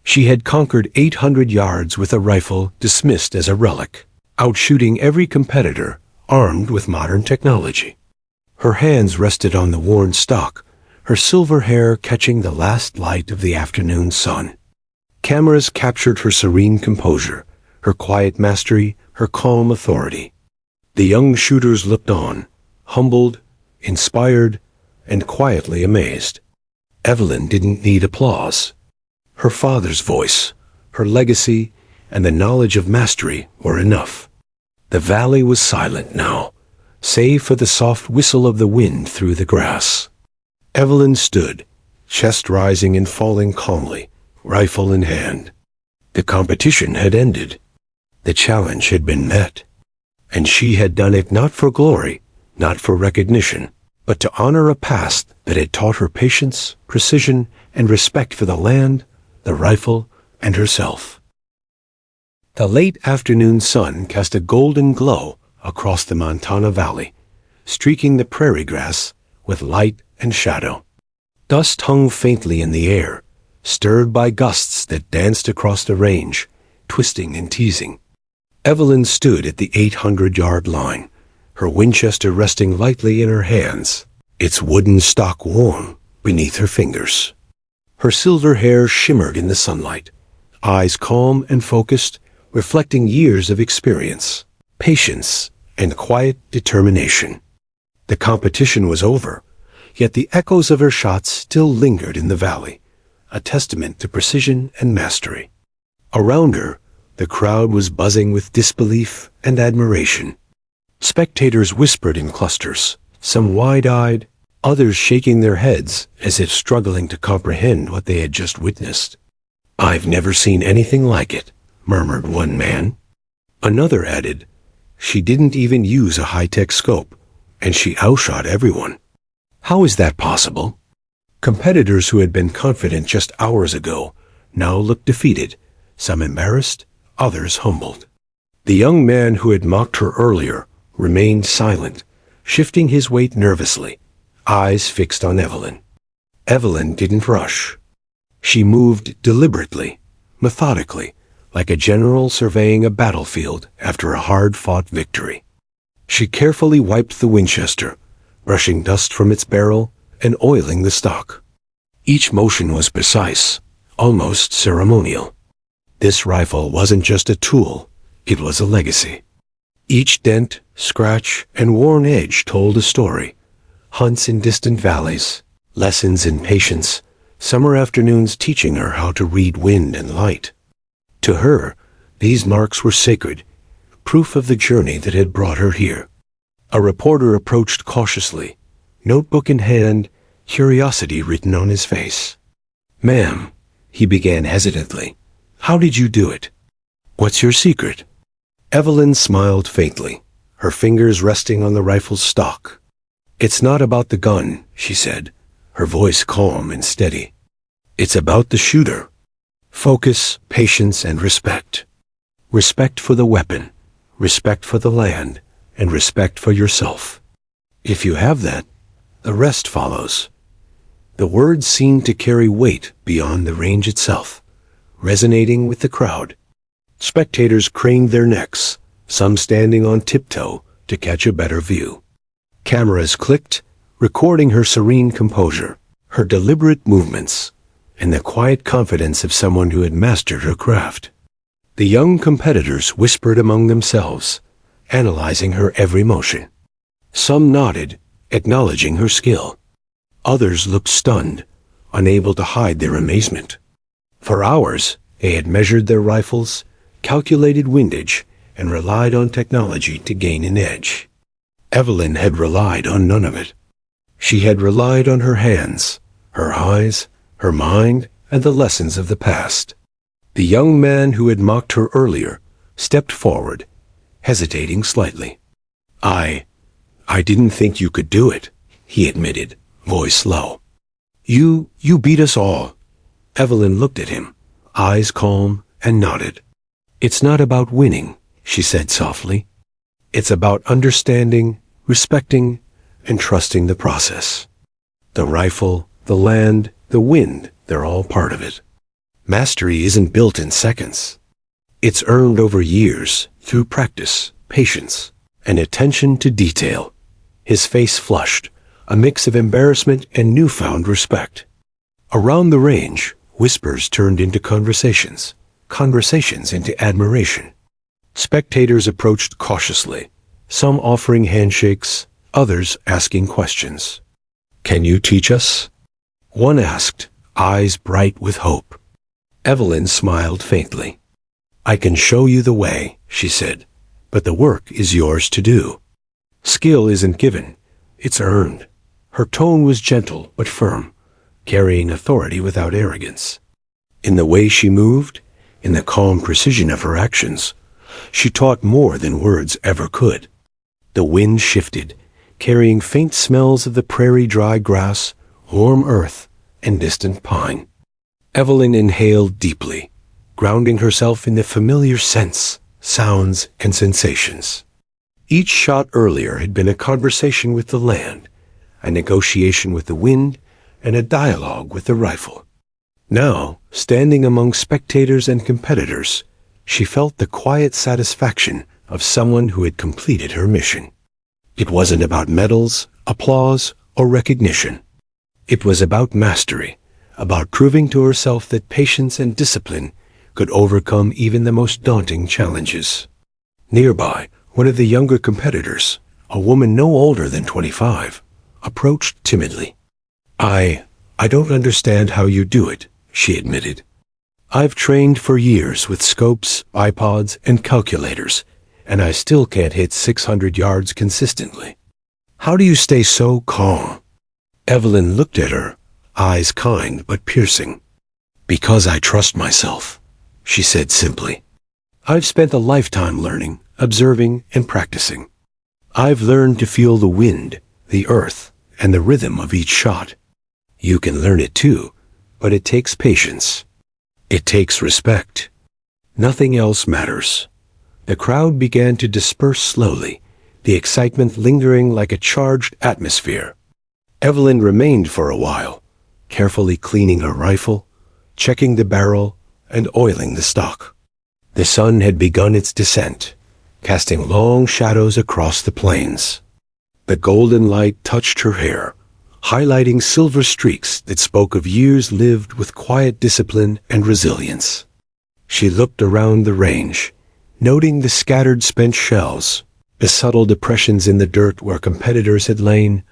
She had conquered 800 yards with a rifle dismissed as a relic, outshooting every competitor armed with modern technology. Her hands rested on the worn stock, her silver hair catching the last light of the afternoon sun. Cameras captured her serene composure, her quiet mastery, her calm authority. The young shooters looked on, humbled, inspired, and quietly amazed. Evelyn didn't need applause. Her father's voice, her legacy, and the knowledge of mastery were enough. The valley was silent now, save for the soft whistle of the wind through the grass. Evelyn stood, chest rising and falling calmly, rifle in hand. The competition had ended. The challenge had been met. And she had done it not for glory, not for recognition, but to honor a past that had taught her patience, precision, and respect for the land, the rifle, and herself. The late afternoon sun cast a golden glow across the Montana Valley, streaking the prairie grass with light and shadow. Dust hung faintly in the air, stirred by gusts that danced across the range, twisting and teasing. Evelyn stood at the 800-yard line, her Winchester resting lightly in her hands, its wooden stock warm beneath her fingers. Her silver hair shimmered in the sunlight, eyes calm and focused, reflecting years of experience, patience, and quiet determination. The competition was over, yet the echoes of her shots still lingered in the valley, a testament to precision and mastery. Around her, the crowd was buzzing with disbelief and admiration. Spectators whispered in clusters, some wide-eyed, others shaking their heads as if struggling to comprehend what they had just witnessed. "I've never seen anything like it," murmured one man. Another added, "She didn't even use a high-tech scope, and she outshot everyone. How is that possible?" Competitors who had been confident just hours ago now looked defeated, some embarrassed, others humbled. The young man who had mocked her earlier remained silent, shifting his weight nervously, eyes fixed on Evelyn. Evelyn didn't rush. She moved deliberately, methodically, like a general surveying a battlefield after a hard-fought victory. She carefully wiped the Winchester, brushing dust from its barrel and oiling the stock. Each motion was precise, almost ceremonial. This rifle wasn't just a tool, it was a legacy. Each dent, scratch, and worn edge told a story. Hunts in distant valleys, lessons in patience, summer afternoons teaching her how to read wind and light. To her, these marks were sacred, proof of the journey that had brought her here. A reporter approached cautiously, notebook in hand, curiosity written on his face. "Ma'am," he began hesitantly, "how did you do it? What's your secret?" Evelyn smiled faintly, her fingers resting on the rifle's stock. "It's not about the gun," she said, her voice calm and steady. "It's about the shooter. Focus, patience, and respect. Respect for the weapon, respect for the land, and respect for yourself. If you have that, the rest follows." The words seemed to carry weight beyond the range itself, resonating with the crowd. Spectators craned their necks, some standing on tiptoe to catch a better view. Cameras clicked, recording her serene composure, her deliberate movements, and the quiet confidence of someone who had mastered her craft. The young competitors whispered among themselves, analyzing her every motion. Some nodded, acknowledging her skill. Others looked stunned, unable to hide their amazement. For hours, they had measured their rifles, calculated windage, and relied on technology to gain an edge. Evelyn had relied on none of it. She had relied on her hands, her eyes, her mind, and the lessons of the past. The young man who had mocked her earlier stepped forward, hesitating slightly. I didn't think you could do it," he admitted, voice low. You beat us all." Evelyn looked at him, eyes calm, and nodded. "It's not about winning," she said softly. "It's about understanding, respecting, and trusting the process. The rifle, the land, the wind, they're all part of it. Mastery isn't built in seconds. It's earned over years through practice, patience, and attention to detail." His face flushed, a mix of embarrassment and newfound respect. Around the range, whispers turned into conversations, conversations into admiration. Spectators approached cautiously, some offering handshakes, others asking questions. "Can you teach us?" one asked, eyes bright with hope. Evelyn smiled faintly. "I can show you the way," she said, "but the work is yours to do. Skill isn't given, it's earned." Her tone was gentle but firm, carrying authority without arrogance. In the way she moved, in the calm precision of her actions, she taught more than words ever could. The wind shifted, carrying faint smells of the prairie dry grass, warm earth, and distant pine. Evelyn inhaled deeply, grounding herself in the familiar scents, sounds, and sensations. Each shot earlier had been a conversation with the land, a negotiation with the wind, and a dialogue with the rifle. Now, standing among spectators and competitors, she felt the quiet satisfaction of someone who had completed her mission. It wasn't about medals, applause, or recognition. It was about mastery, about proving to herself that patience and discipline could overcome even the most daunting challenges. Nearby, one of the younger competitors, a woman no older than 25, approached timidly. I don't understand how you do it," she admitted. "I've trained for years with scopes, iPods, and calculators, and I still can't hit 600 yards consistently. How do you stay so calm?" Evelyn looked at her, eyes kind but piercing. "Because I trust myself," she said simply. "I've spent a lifetime learning, observing, and practicing. I've learned to feel the wind, the earth, and the rhythm of each shot. You can learn it too, but it takes patience. It takes respect. Nothing else matters." The crowd began to disperse slowly, the excitement lingering like a charged atmosphere. Evelyn remained for a while, carefully cleaning her rifle, checking the barrel, and oiling the stock. The sun had begun its descent, casting long shadows across the plains. The golden light touched her hair, highlighting silver streaks that spoke of years lived with quiet discipline and resilience. She looked around the range, noting the scattered spent shells, the subtle depressions in the dirt where competitors had lain,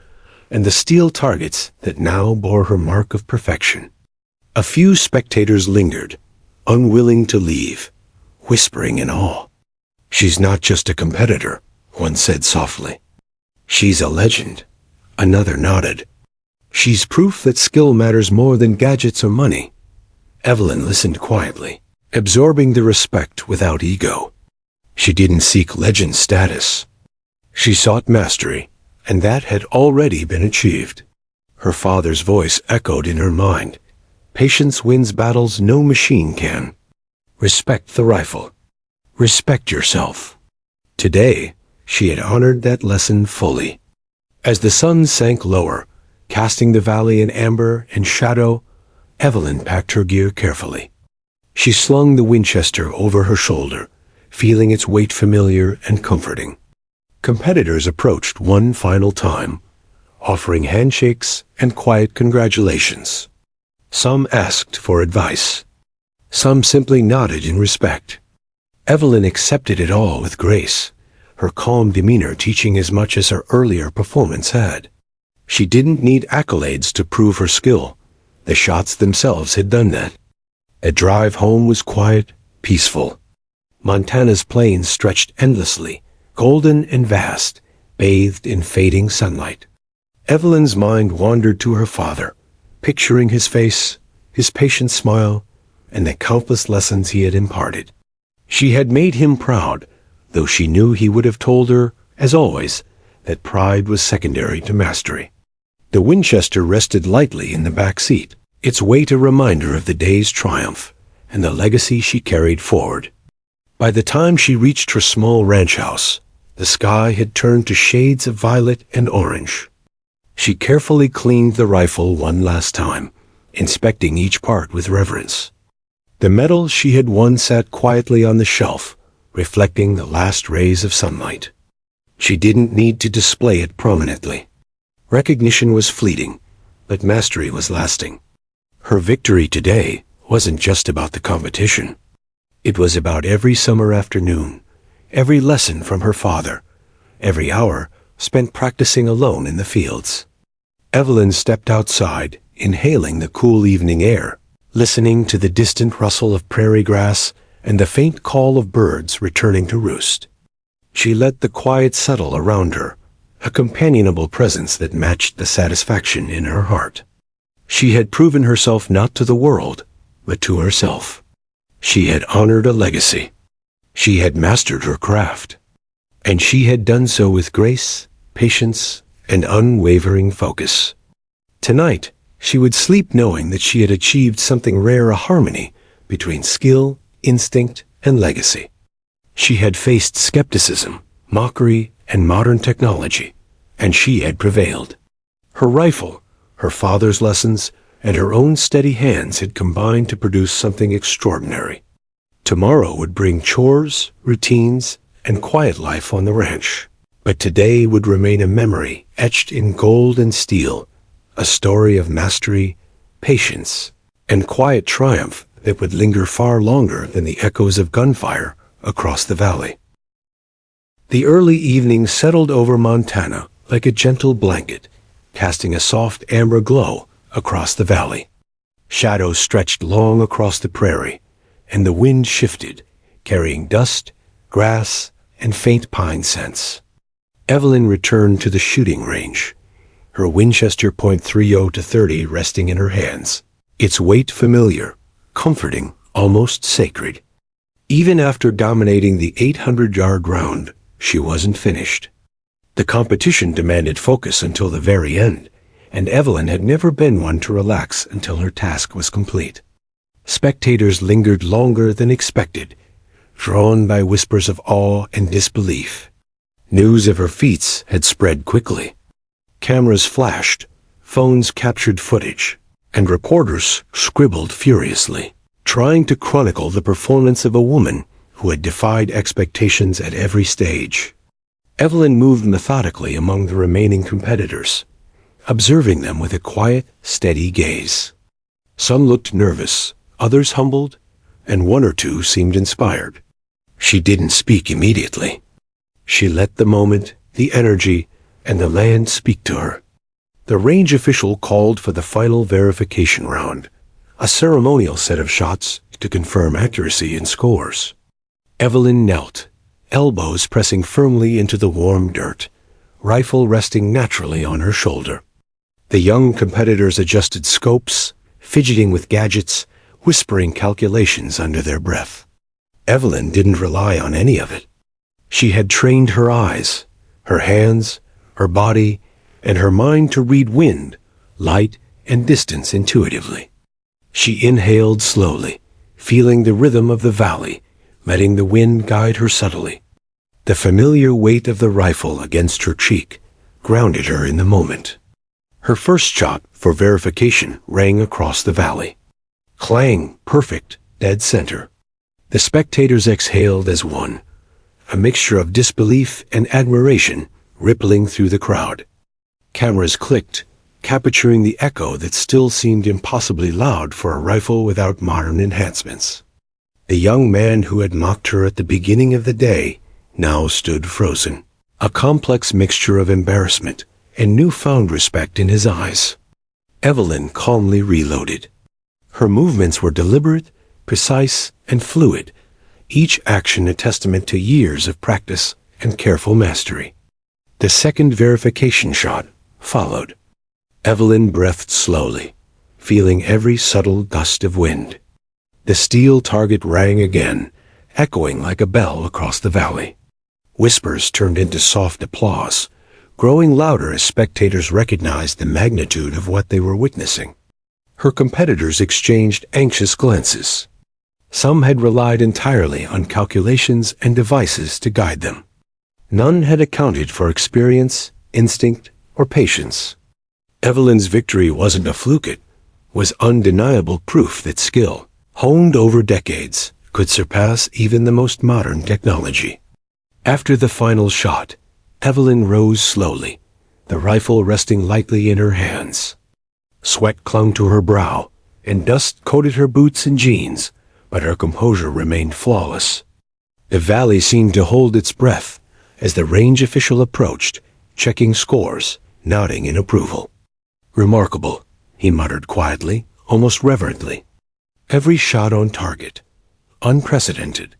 and the steel targets that now bore her mark of perfection. A few spectators lingered, unwilling to leave, whispering in awe. "She's not just a competitor," one said softly. "She's a legend," another nodded. "She's proof that skill matters more than gadgets or money." Evelyn listened quietly, absorbing the respect without ego. She didn't seek legend status. She sought mastery, and that had already been achieved. Her father's voice echoed in her mind. "Patience wins battles no machine can. Respect the rifle. Respect yourself." Today, she had honored that lesson fully. As the sun sank lower, casting the valley in amber and shadow, Evelyn packed her gear carefully. She slung the Winchester over her shoulder, feeling its weight familiar and comforting. Competitors approached one final time, offering handshakes and quiet congratulations. Some asked for advice. Some simply nodded in respect. Evelyn accepted it all with grace, her calm demeanor teaching as much as her earlier performance had. She didn't need accolades to prove her skill. The shots themselves had done that. A drive home was quiet, peaceful. Montana's plains stretched endlessly, golden and vast, bathed in fading sunlight. Evelyn's mind wandered to her father, picturing his face, his patient smile, and the countless lessons he had imparted. She had made him proud, though she knew he would have told her, as always, that pride was secondary to mastery. The Winchester rested lightly in the back seat, its weight a reminder of the day's triumph and the legacy she carried forward. By the time she reached her small ranch house, the sky had turned to shades of violet and orange. She carefully cleaned the rifle one last time, inspecting each part with reverence. The medal she had won sat quietly on the shelf, reflecting the last rays of sunlight. She didn't need to display it prominently. Recognition was fleeting, but mastery was lasting. Her victory today wasn't just about the competition. It was about every summer afternoon, every lesson from her father, every hour spent practicing alone in the fields. Evelyn stepped outside, inhaling the cool evening air, listening to the distant rustle of prairie grass and the faint call of birds returning to roost. She let the quiet settle around her, a companionable presence that matched the satisfaction in her heart. She had proven herself not to the world, but to herself. She had honored a legacy. She had mastered her craft. And she had done so with grace, patience, and unwavering focus. Tonight, she would sleep knowing that she had achieved something rare, a harmony between skill, instinct, and legacy. She had faced skepticism, mockery, and modern technology, and she had prevailed. Her rifle, her father's lessons, and her own steady hands had combined to produce something extraordinary. Tomorrow would bring chores, routines, and quiet life on the ranch. But today would remain a memory etched in gold and steel, a story of mastery, patience, and quiet triumph that would linger far longer than the echoes of gunfire across the valley. The early evening settled over Montana like a gentle blanket, casting a soft amber glow across the valley. Shadows stretched long across the prairie, and the wind shifted, carrying dust, grass, and faint pine scents. Evelyn returned to the shooting range, her Winchester .30 to 30 resting in her hands, its weight familiar, comforting, almost sacred. Even after dominating the 800-yard round, she wasn't finished. The competition demanded focus until the very end, and Evelyn had never been one to relax until her task was complete. Spectators lingered longer than expected, drawn by whispers of awe and disbelief. News of her feats had spread quickly. Cameras flashed, phones captured footage, and reporters scribbled furiously, trying to chronicle the performance of a woman who had defied expectations at every stage. Evelyn moved methodically among the remaining competitors, observing them with a quiet, steady gaze. Some looked nervous, others humbled, and one or two seemed inspired. She didn't speak immediately. She let the moment, the energy, and the land speak to her. The range official called for the final verification round, a ceremonial set of shots to confirm accuracy in scores. Evelyn knelt, elbows pressing firmly into the warm dirt, rifle resting naturally on her shoulder. The young competitors adjusted scopes, fidgeting with gadgets, whispering calculations under their breath. Evelyn didn't rely on any of it. She had trained her eyes, her hands, her body, and her mind to read wind, light, and distance intuitively. She inhaled slowly, feeling the rhythm of the valley, letting the wind guide her subtly. The familiar weight of the rifle against her cheek grounded her in the moment. Her first shot for verification rang across the valley. Clang, perfect, dead center. The spectators exhaled as one, a mixture of disbelief and admiration rippling through the crowd. Cameras clicked, capturing the echo that still seemed impossibly loud for a rifle without modern enhancements. The young man who had mocked her at the beginning of the day now stood frozen, a complex mixture of embarrassment and newfound respect in his eyes. Evelyn calmly reloaded. Her movements were deliberate, precise, and fluid, each action a testament to years of practice and careful mastery. The second verification shot followed. Evelyn breathed slowly, feeling every subtle gust of wind. The steel target rang again, echoing like a bell across the valley. Whispers turned into soft applause, growing louder as spectators recognized the magnitude of what they were witnessing. Her competitors exchanged anxious glances. Some had relied entirely on calculations and devices to guide them. None had accounted for experience, instinct, or patience. Evelyn's victory wasn't a fluke, it was undeniable proof that skill, honed over decades, could surpass even the most modern technology. After the final shot, Evelyn rose slowly, the rifle resting lightly in her hands. Sweat clung to her brow, and dust coated her boots and jeans, but her composure remained flawless. The valley seemed to hold its breath as the range official approached, checking scores, nodding in approval. "Remarkable," he muttered quietly, almost reverently. "Every shot on target. Unprecedented."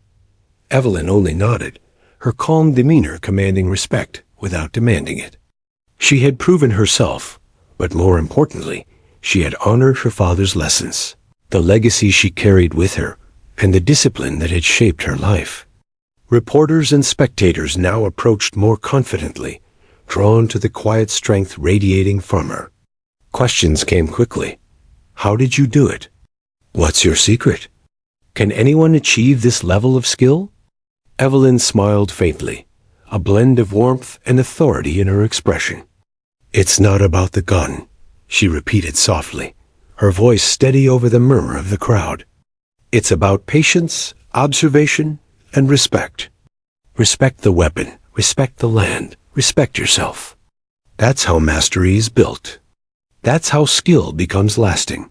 Evelyn only nodded, her calm demeanor commanding respect without demanding it. She had proven herself, but more importantly, she had honored her father's lessons, the legacy she carried with her, and the discipline that had shaped her life. Reporters and spectators now approached more confidently, drawn to the quiet strength radiating from her. Questions came quickly. "How did you do it? What's your secret? Can anyone achieve this level of skill?" Evelyn smiled faintly, a blend of warmth and authority in her expression. "It's not about the gun," she repeated softly, her voice steady over the murmur of the crowd. "It's about patience, observation, and respect. Respect the weapon, respect the land, respect yourself. That's how mastery is built. That's how skill becomes lasting."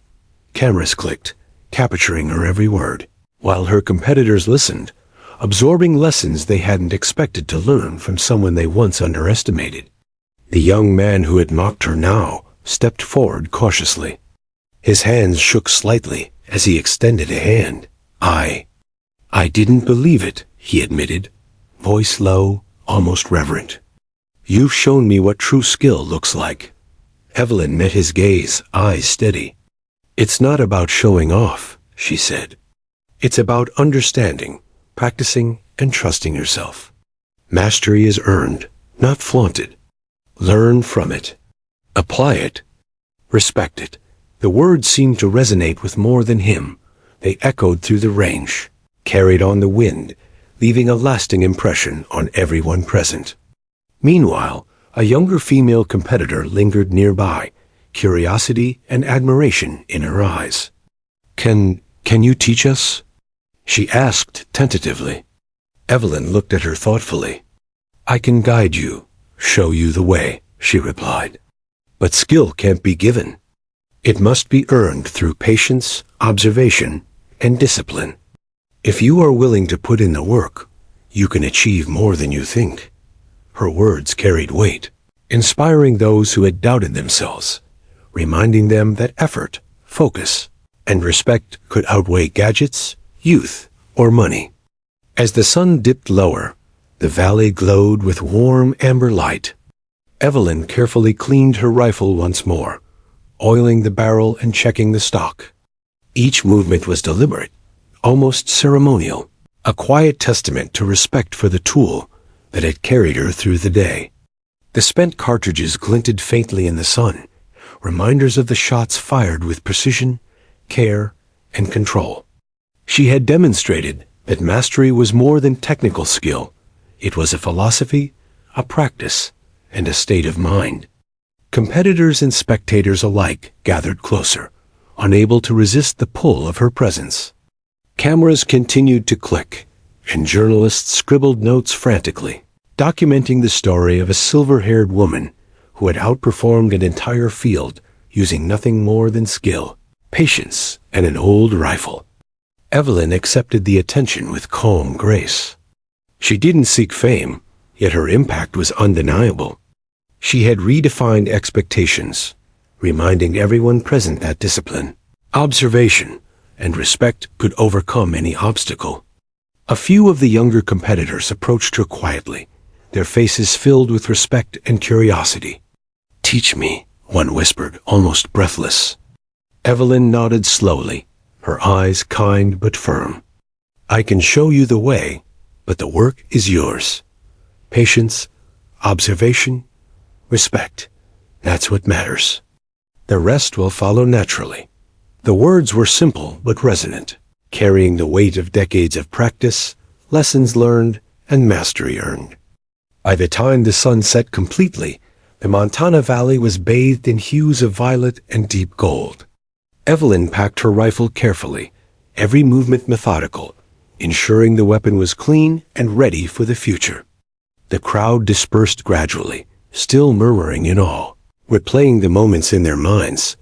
Cameras clicked, capturing her every word, while her competitors listened, absorbing lessons they hadn't expected to learn from someone they once underestimated. The young man who had mocked her now stepped forward cautiously. His hands shook slightly as he extended a hand. I didn't believe it," he admitted, voice low, almost reverent. "You've shown me what true skill looks like." Evelyn met his gaze, eyes steady. "It's not about showing off," she said. "It's about understanding, practicing, and trusting yourself. Mastery is earned, not flaunted. Learn from it. Apply it. Respect it." The words seemed to resonate with more than him. They echoed through the range, carried on the wind, leaving a lasting impression on everyone present. Meanwhile, a younger female competitor lingered nearby, curiosity and admiration in her eyes. Can you teach us?" she asked tentatively. Evelyn looked at her thoughtfully. "I can guide you, show you the way," she replied. "But skill can't be given. It must be earned through patience, observation, and discipline. If you are willing to put in the work, you can achieve more than you think." Her words carried weight, inspiring those who had doubted themselves, reminding them that effort, focus, and respect could outweigh gadgets, youth, or money. As the sun dipped lower, the valley glowed with warm amber light. Evelyn carefully cleaned her rifle once more, oiling the barrel and checking the stock. Each movement was deliberate, almost ceremonial, a quiet testament to respect for the tool that had carried her through the day. The spent cartridges glinted faintly in the sun, reminders of the shots fired with precision, care, and control. She had demonstrated that mastery was more than technical skill. It was a philosophy, a practice, and a state of mind. Competitors and spectators alike gathered closer, unable to resist the pull of her presence. Cameras continued to click, and journalists scribbled notes frantically, documenting the story of a silver-haired woman who had outperformed an entire field using nothing more than skill, patience, and an old rifle. Evelyn accepted the attention with calm grace. She didn't seek fame, yet her impact was undeniable. She had redefined expectations, reminding everyone present that discipline, observation, and respect could overcome any obstacle. A few of the younger competitors approached her quietly, their faces filled with respect and curiosity. "Teach me," one whispered, almost breathless. Evelyn nodded slowly, her eyes kind but firm. "I can show you the way, but the work is yours. Patience, observation, respect. That's what matters. The rest will follow naturally." The words were simple but resonant, carrying the weight of decades of practice, lessons learned, and mastery earned. By the time the sun set completely, the Montana Valley was bathed in hues of violet and deep gold. Evelyn packed her rifle carefully, every movement methodical, ensuring the weapon was clean and ready for the future. The crowd dispersed gradually, still murmuring in awe, replaying the moments in their minds,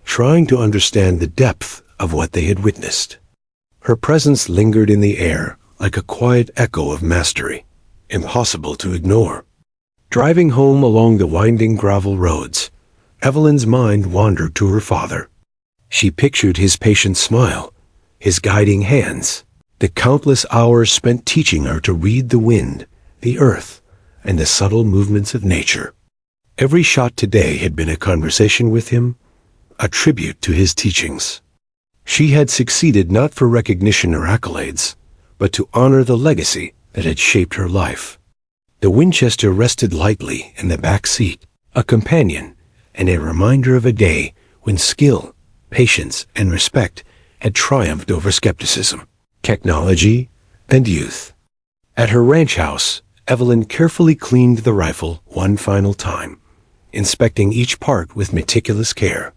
trying to understand the depth of what they had witnessed. Her presence lingered in the air like a quiet echo of mastery, impossible to ignore. Driving home along the winding gravel roads, Evelyn's mind wandered to her father. She pictured his patient smile, his guiding hands, the countless hours spent teaching her to read the wind, the earth, and the subtle movements of nature. Every shot today had been a conversation with him, a tribute to his teachings. She had succeeded not for recognition or accolades, but to honor the legacy that had shaped her life. The Winchester rested lightly in the back seat, a companion and a reminder of a day when skill, patience, and respect had triumphed over skepticism, technology, and youth. At her ranch house, Evelyn carefully cleaned the rifle one final time, inspecting each part with meticulous care.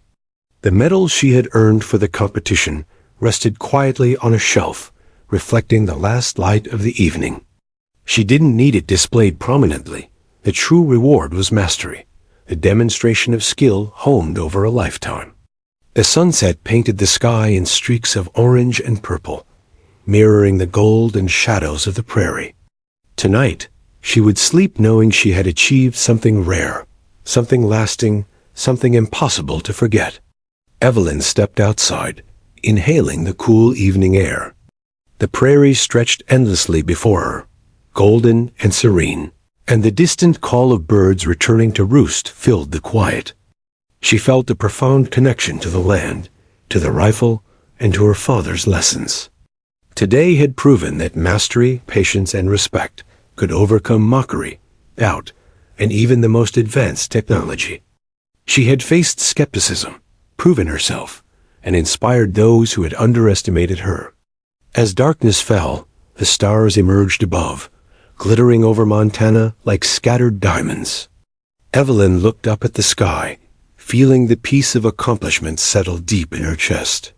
The medal she had earned for the competition rested quietly on a shelf, reflecting the last light of the evening. She didn't need it displayed prominently. The true reward was mastery, the demonstration of skill honed over a lifetime. The sunset painted the sky in streaks of orange and purple, mirroring the gold and shadows of the prairie. Tonight, she would sleep knowing she had achieved something rare, something lasting, something impossible to forget. Evelyn stepped outside, inhaling the cool evening air. The prairie stretched endlessly before her, golden and serene, and the distant call of birds returning to roost filled the quiet. She felt a profound connection to the land, to the rifle, and to her father's lessons. Today had proven that mastery, patience, and respect could overcome mockery, doubt, and even the most advanced technology. She had faced skepticism, proven herself, and inspired those who had underestimated her. As darkness fell, the stars emerged above, glittering over Montana like scattered diamonds. Evelyn looked up at the sky, feeling the peace of accomplishment settle deep in her chest.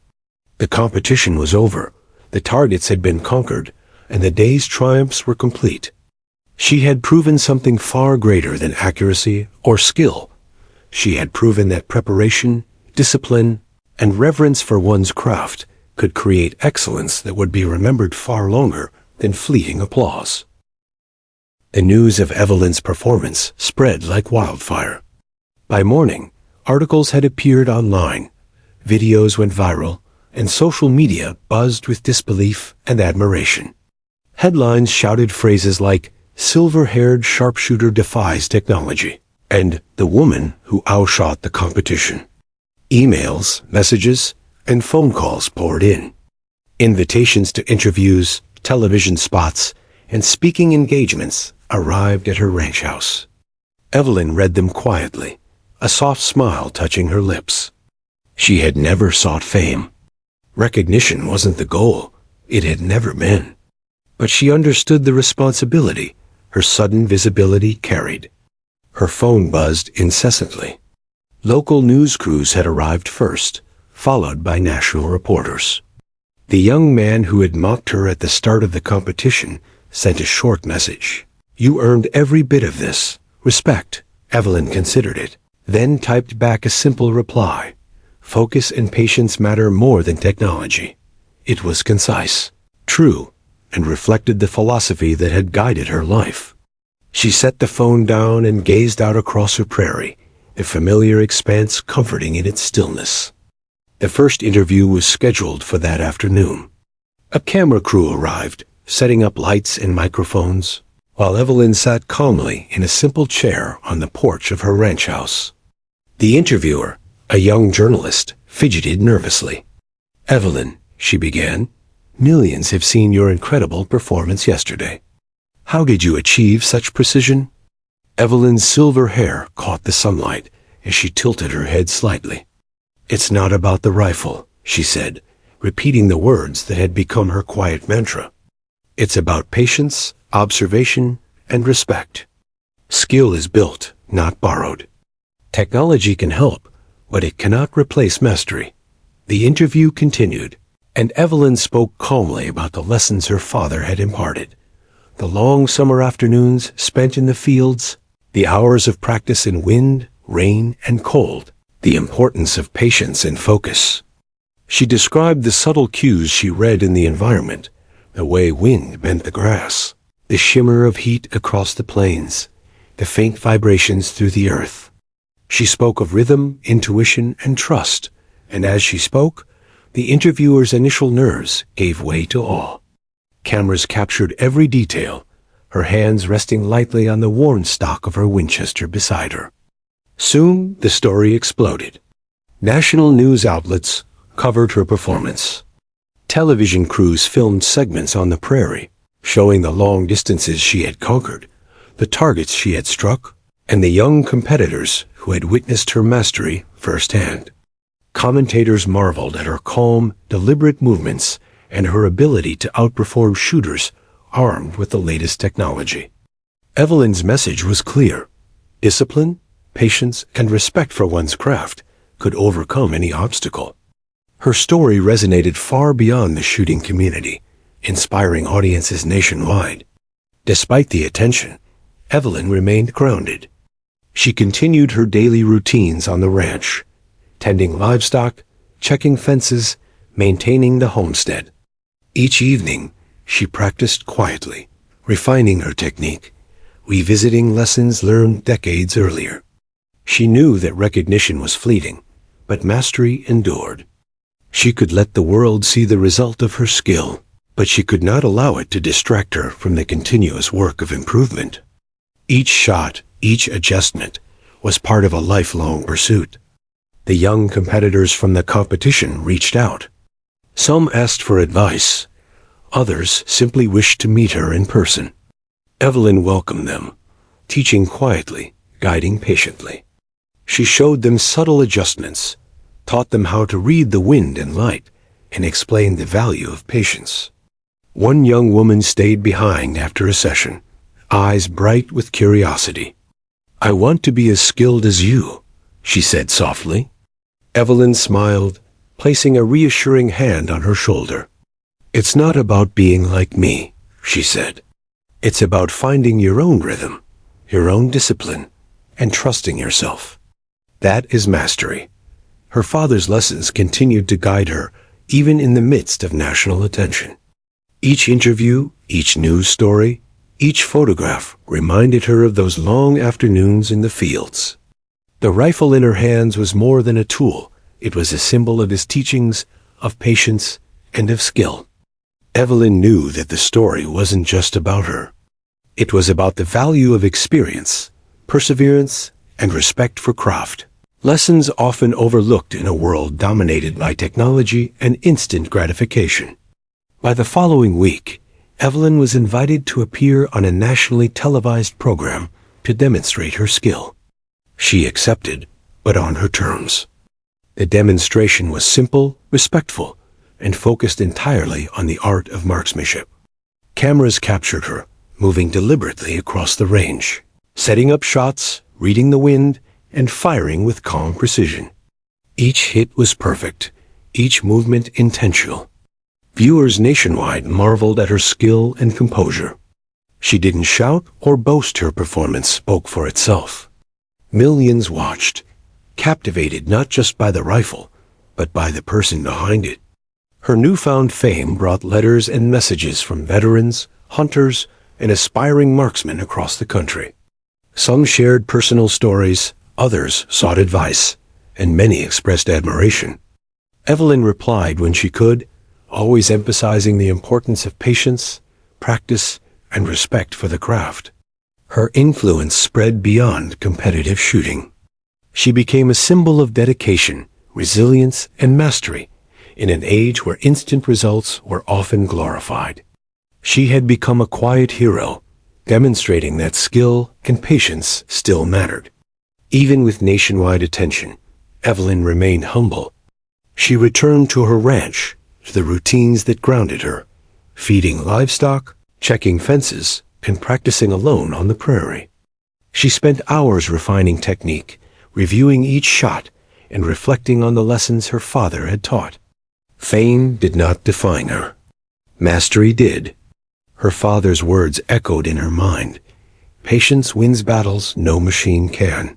The competition was over, the targets had been conquered, and the day's triumphs were complete. She had proven something far greater than accuracy or skill. She had proven that preparation, discipline, and reverence for one's craft could create excellence that would be remembered far longer than fleeting applause. The news of Evelyn's performance spread like wildfire. By morning, articles had appeared online, videos went viral, and social media buzzed with disbelief and admiration. Headlines shouted phrases like, "Silver-haired sharpshooter defies technology," and "The woman who outshot the competition." Emails, messages, and phone calls poured in. Invitations to interviews, television spots, and speaking engagements arrived at her ranch house. Evelyn read them quietly, a soft smile touching her lips. She had never sought fame. Recognition wasn't the goal. It had never been. But she understood the responsibility her sudden visibility carried. Her phone buzzed incessantly. Local news crews had arrived first, followed by national reporters. The young man who had mocked her at the start of the competition sent a short message. "You earned every bit of this. Respect." Evelyn considered it, then typed back a simple reply. "Focus and patience matter more than technology." It was concise, true, and reflected the philosophy that had guided her life. She set the phone down and gazed out across her prairie, the familiar expanse comforting in its stillness. The first interview was scheduled for that afternoon. A camera crew arrived, setting up lights and microphones, while Evelyn sat calmly in a simple chair on the porch of her ranch house. The interviewer, a young journalist, fidgeted nervously. "Evelyn," she began, "millions have seen your incredible performance yesterday. How did you achieve such precision?" Evelyn's silver hair caught the sunlight as she tilted her head slightly. "It's not about the rifle," she said, repeating the words that had become her quiet mantra. "It's about patience, observation, and respect. Skill is built, not borrowed. Technology can help, but it cannot replace mastery." The interview continued, and Evelyn spoke calmly about the lessons her father had imparted. The long summer afternoons spent in the fields, the hours of practice in wind, rain, and cold, the importance of patience and focus. She described the subtle cues she read in the environment, the way wind bent the grass, the shimmer of heat across the plains, the faint vibrations through the earth. She spoke of rhythm, intuition, and trust, and as she spoke, the interviewer's initial nerves gave way to awe. Cameras captured every detail, her hands resting lightly on the worn stock of her Winchester beside her. Soon, the story exploded. National news outlets covered her performance. Television crews filmed segments on the prairie, showing the long distances she had conquered, the targets she had struck, and the young competitors who had witnessed her mastery firsthand. Commentators marveled at her calm, deliberate movements and her ability to outperform shooters armed with the latest technology. Evelyn's message was clear. Discipline, patience, and respect for one's craft could overcome any obstacle. Her story resonated far beyond the shooting community, inspiring audiences nationwide. Despite the attention, Evelyn remained grounded. She continued her daily routines on the ranch, tending livestock, checking fences, maintaining the homestead. Each evening, she practiced quietly, refining her technique, revisiting lessons learned decades earlier. She knew that recognition was fleeting, but mastery endured. She could let the world see the result of her skill, but she could not allow it to distract her from the continuous work of improvement. Each shot, each adjustment, was part of a lifelong pursuit. The young competitors from the competition reached out. Some asked for advice. Others simply wished to meet her in person. Evelyn welcomed them, teaching quietly, guiding patiently. She showed them subtle adjustments, taught them how to read the wind and light, and explained the value of patience. One young woman stayed behind after a session, eyes bright with curiosity. "I want to be as skilled as you," she said softly. Evelyn smiled, placing a reassuring hand on her shoulder. "It's not about being like me," she said. "It's about finding your own rhythm, your own discipline, and trusting yourself. That is mastery." Her father's lessons continued to guide her, even in the midst of national attention. Each interview, each news story, each photograph reminded her of those long afternoons in the fields. The rifle in her hands was more than a tool. It was a symbol of his teachings, of patience, and of skill. Evelyn knew that the story wasn't just about her. It was about the value of experience, perseverance, and respect for craft. Lessons often overlooked in a world dominated by technology and instant gratification. By the following week, Evelyn was invited to appear on a nationally televised program to demonstrate her skill. She accepted, but on her terms. The demonstration was simple, respectful, and focused entirely on the art of marksmanship. Cameras captured her, moving deliberately across the range, setting up shots, reading the wind, and firing with calm precision. Each hit was perfect, each movement intentional. Viewers nationwide marveled at her skill and composure. She didn't shout or boast, her performance spoke for itself. Millions watched, captivated not just by the rifle, but by the person behind it. Her newfound fame brought letters and messages from veterans, hunters, and aspiring marksmen across the country. Some shared personal stories, others sought advice, and many expressed admiration. Evelyn replied when she could, always emphasizing the importance of patience, practice, and respect for the craft. Her influence spread beyond competitive shooting. She became a symbol of dedication, resilience, and mastery in an age where instant results were often glorified. She had become a quiet hero, demonstrating that skill and patience still mattered. Even with nationwide attention, Evelyn remained humble. She returned to her ranch, to the routines that grounded her, feeding livestock, checking fences, and practicing alone on the prairie. She spent hours refining technique, reviewing each shot, and reflecting on the lessons her father had taught. Fame did not define her. Mastery did. Her father's words echoed in her mind. Patience wins battles no machine can.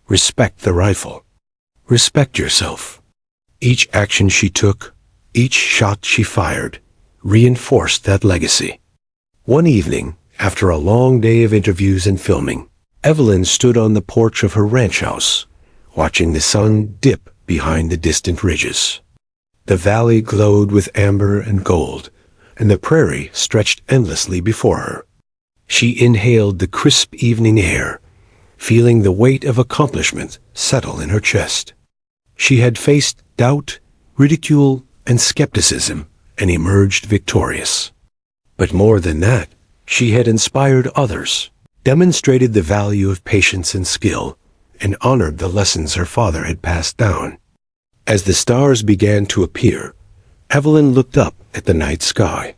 Respect the rifle. Respect yourself. Each action she took, each shot she fired, reinforced that legacy. One evening, after a long day of interviews and filming, Evelyn stood on the porch of her ranch house, watching the sun dip behind the distant ridges. The valley glowed with amber and gold, and the prairie stretched endlessly before her. She inhaled the crisp evening air, feeling the weight of accomplishment settle in her chest. She had faced doubt, ridicule, and skepticism, and emerged victorious. But more than that, she had inspired others, demonstrated the value of patience and skill, and honored the lessons her father had passed down. As the stars began to appear, Evelyn looked up at the night sky.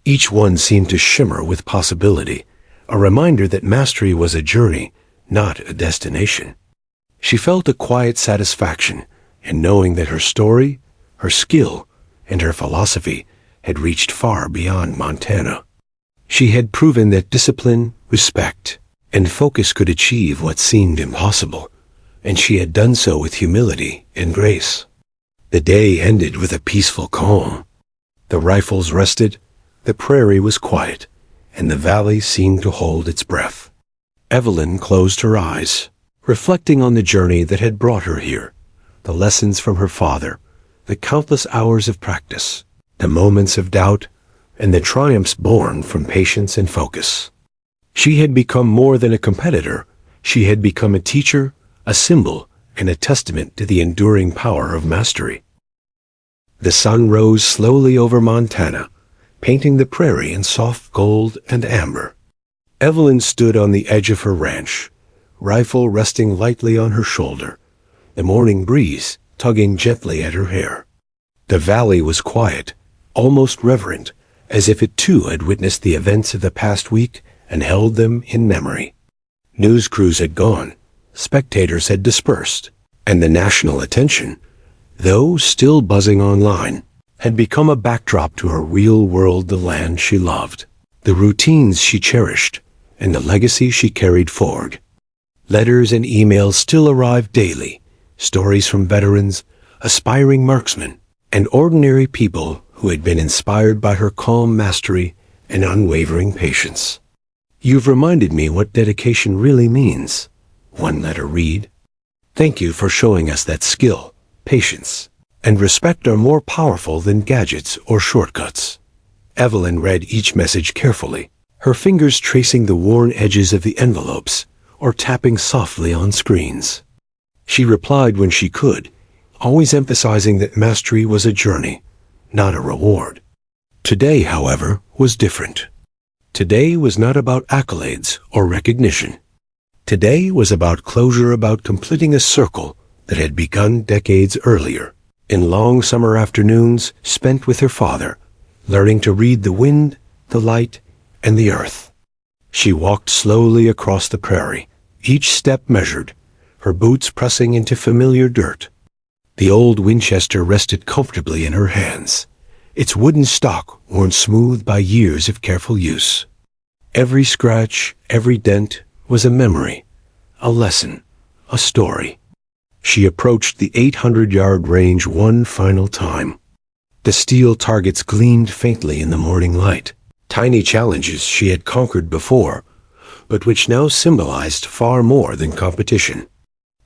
Each one seemed to shimmer with possibility, a reminder that mastery was a journey, not a destination. She felt a quiet satisfaction in knowing that her story, her skill, and her philosophy had reached far beyond Montana. She had proven that discipline, respect, and focus could achieve what seemed impossible, and she had done so with humility and grace. The day ended with a peaceful calm. The rifles rested, the prairie was quiet, and the valley seemed to hold its breath. Evelyn closed her eyes, reflecting on the journey that had brought her here, the lessons from her father, the countless hours of practice, the moments of doubt, and the triumphs born from patience and focus. She had become more than a competitor. She had become a teacher, a symbol, and a testament to the enduring power of mastery. The sun rose slowly over Montana, painting the prairie in soft gold and amber. Evelyn stood on the edge of her ranch, rifle resting lightly on her shoulder, the morning breeze tugging gently at her hair. The valley was quiet, almost reverent, as if it too had witnessed the events of the past week and held them in memory. News crews had gone, spectators had dispersed, and the national attention, though still buzzing online, had become a backdrop to her real world, the land she loved, the routines she cherished, and the legacy she carried forward. Letters and emails still arrived daily, stories from veterans, aspiring marksmen, and ordinary people who had been inspired by her calm mastery and unwavering patience. "You've reminded me what dedication really means," one letter read. "Thank you for showing us that skill, patience, and respect are more powerful than gadgets or shortcuts." Evelyn read each message carefully, her fingers tracing the worn edges of the envelopes or tapping softly on screens. She replied when she could, always emphasizing that mastery was a journey, not a reward. Today, however, was different. Today was not about accolades or recognition. Today was about closure, about completing a circle that had begun decades earlier, in long summer afternoons spent with her father, learning to read the wind, the light, and the earth. She walked slowly across the prairie, each step measured, her boots pressing into familiar dirt. The old Winchester rested comfortably in her hands, its wooden stock worn smooth by years of careful use. Every scratch, every dent was a memory, a lesson, a story. She approached the 800-yard range one final time. The steel targets gleamed faintly in the morning light, tiny challenges she had conquered before, but which now symbolized far more than competition.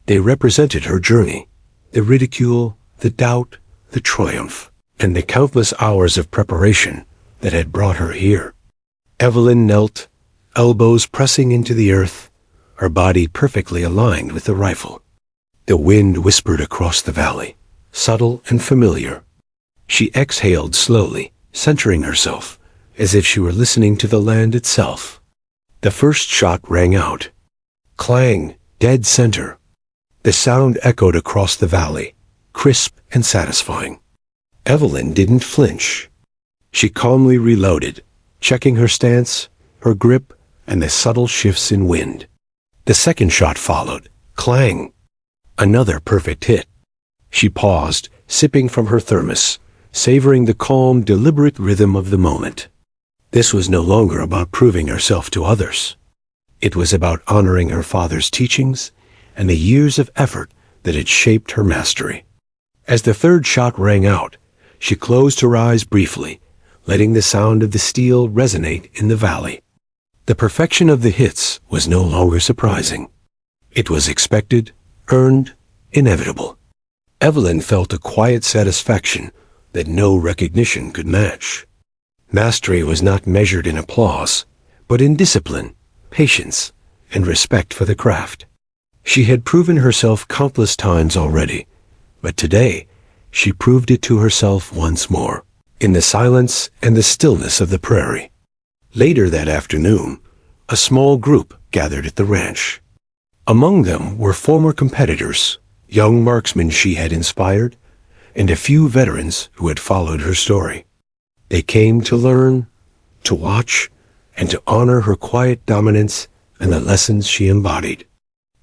They represented her journey, the ridicule, the doubt, the triumph, and the countless hours of preparation that had brought her here. Evelyn knelt, elbows pressing into the earth, her body perfectly aligned with the rifle. The wind whispered across the valley, subtle and familiar. She exhaled slowly, centering herself, as if she were listening to the land itself. The first shot rang out. Clang, dead center. The sound echoed across the valley, crisp and satisfying. Evelyn didn't flinch. She calmly reloaded, checking her stance, her grip, and the subtle shifts in wind. The second shot followed. Clang. Another perfect hit. She paused, sipping from her thermos, savoring the calm, deliberate rhythm of the moment. This was no longer about proving herself to others. It was about honoring her father's teachings and the years of effort that had shaped her mastery. As the third shot rang out, she closed her eyes briefly, letting the sound of the steel resonate in the valley. The perfection of the hits was no longer surprising. It was expected, earned, inevitable. Evelyn felt a quiet satisfaction that no recognition could match. Mastery was not measured in applause, but in discipline, patience, and respect for the craft. She had proven herself countless times already, but today she proved it to herself once more, in the silence and the stillness of the prairie. Later that afternoon, a small group gathered at the ranch. Among them were former competitors, young marksmen she had inspired, and a few veterans who had followed her story. They came to learn, to watch, and to honor her quiet dominance and the lessons she embodied.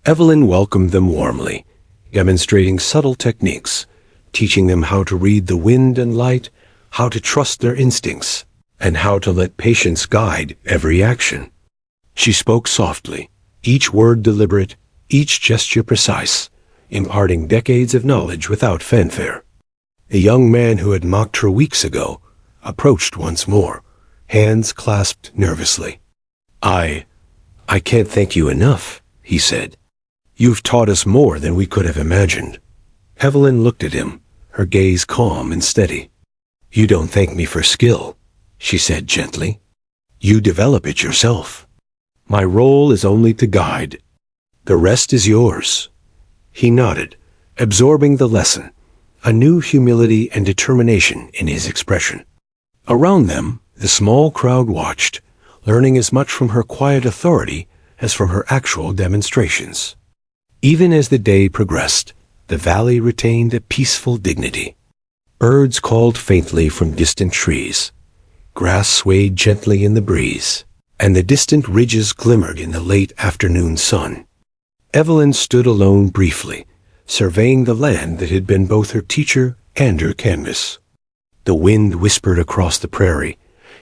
Evelyn welcomed them warmly, demonstrating subtle techniques, teaching them how to read the wind and light, how to trust their instincts, and how to let patience guide every action. She spoke softly, each word deliberate, each gesture precise, imparting decades of knowledge without fanfare. The young man who had mocked her weeks ago approached once more, hands clasped nervously. I can't thank you enough," he said. "You've taught us more than we could have imagined." Evelyn looked at him, her gaze calm and steady. "You don't thank me for skill," she said gently. "You develop it yourself. My role is only to guide. The rest is yours." He nodded, absorbing the lesson, a new humility and determination in his expression. Around them, the small crowd watched, learning as much from her quiet authority as from her actual demonstrations. Even as the day progressed, the valley retained a peaceful dignity. Birds called faintly from distant trees. Grass swayed gently in the breeze, and the distant ridges glimmered in the late afternoon sun. Evelyn stood alone briefly, surveying the land that had been both her teacher and her canvas. The wind whispered across the prairie,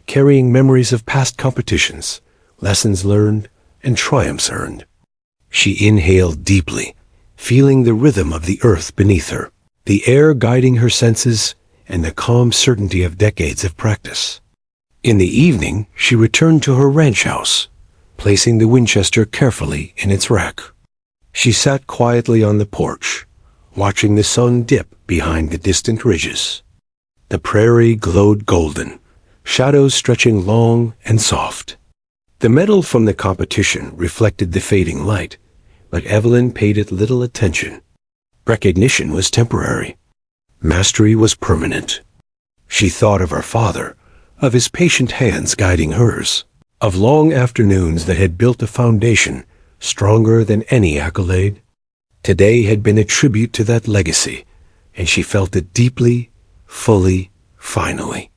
carrying memories of past competitions, lessons learned, and triumphs earned. She inhaled deeply, feeling the rhythm of the earth beneath her, the air guiding her senses, and the calm certainty of decades of practice. In the evening, she returned to her ranch house, placing the Winchester carefully in its rack. She sat quietly on the porch, watching the sun dip behind the distant ridges. The prairie glowed golden, shadows stretching long and soft. The medal from the competition reflected the fading light, but Evelyn paid it little attention. Recognition was temporary. Mastery was permanent. She thought of her father, of his patient hands guiding hers, of long afternoons that had built a foundation stronger than any accolade. Today had been a tribute to that legacy, and she felt it deeply, fully, finally.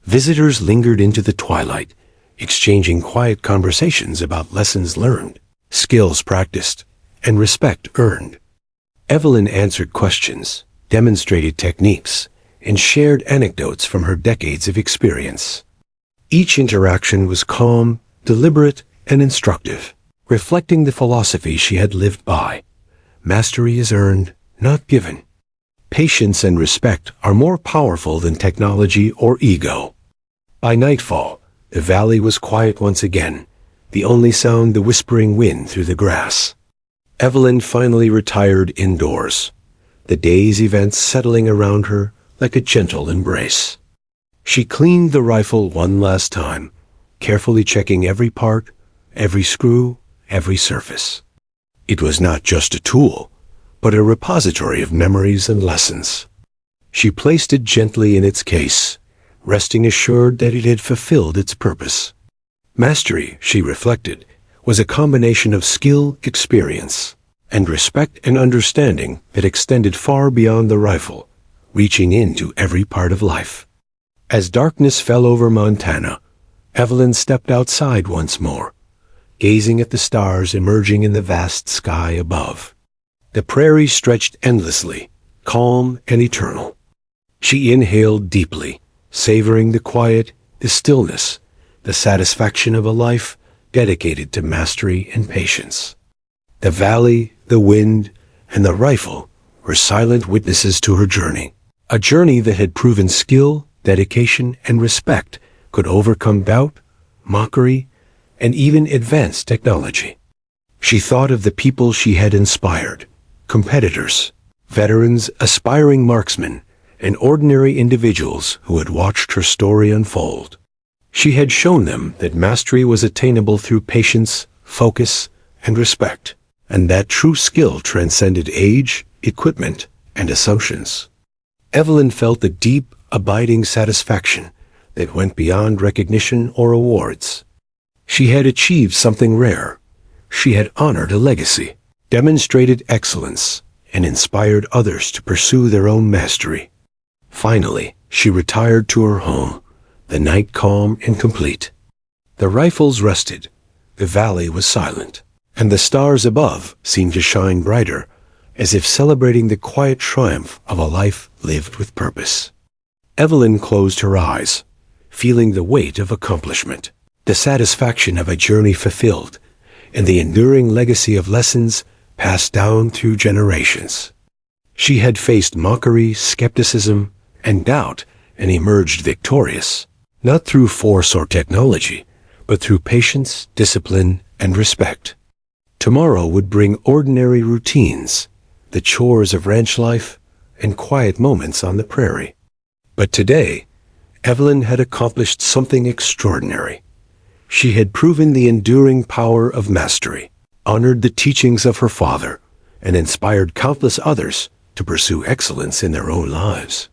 Visitors lingered into the twilight, exchanging quiet conversations about lessons learned, skills practiced, and respect earned. Evelyn answered questions, demonstrated techniques, and shared anecdotes from her decades of experience. Each interaction was calm, deliberate, and instructive, reflecting the philosophy she had lived by. Mastery is earned, not given. Patience and respect are more powerful than technology or ego. By nightfall, the valley was quiet once again, the only sound the whispering wind through the grass. Evelyn finally retired indoors, the day's events settling around her like a gentle embrace. She cleaned the rifle one last time, carefully checking every part, every screw, every surface. It was not just a tool, but a repository of memories and lessons. She placed it gently in its case, resting assured that it had fulfilled its purpose. Mastery, she reflected, was a combination of skill, experience, and respect and understanding that extended far beyond the rifle, reaching into every part of life. As darkness fell over Montana, Evelyn stepped outside once more, gazing at the stars emerging in the vast sky above. The prairie stretched endlessly, calm and eternal. She inhaled deeply, savoring the quiet, the stillness, the satisfaction of a life dedicated to mastery and patience. The valley, the wind, and the rifle were silent witnesses to her journey, a journey that had proven skill, dedication, and respect could overcome doubt, mockery, and even advanced technology. She thought of the people she had inspired, competitors, veterans, aspiring marksmen, and ordinary individuals who had watched her story unfold. She had shown them that mastery was attainable through patience, focus, and respect, and that true skill transcended age, equipment, and assumptions. Evelyn felt a deep, abiding satisfaction that went beyond recognition or awards. She had achieved something rare. She had honored a legacy, demonstrated excellence, and inspired others to pursue their own mastery. Finally, she retired to her home, the night calm and complete. The rifles rested, the valley was silent, and the stars above seemed to shine brighter, as if celebrating the quiet triumph of a life lived with purpose. Evelyn closed her eyes, feeling the weight of accomplishment, the satisfaction of a journey fulfilled, and the enduring legacy of lessons passed down through generations. She had faced mockery, skepticism, and doubt, and emerged victorious, not through force or technology, but through patience, discipline, and respect. Tomorrow would bring ordinary routines, the chores of ranch life, and quiet moments on the prairie. But today, Evelyn had accomplished something extraordinary. She had proven the enduring power of mastery, honored the teachings of her father, and inspired countless others to pursue excellence in their own lives.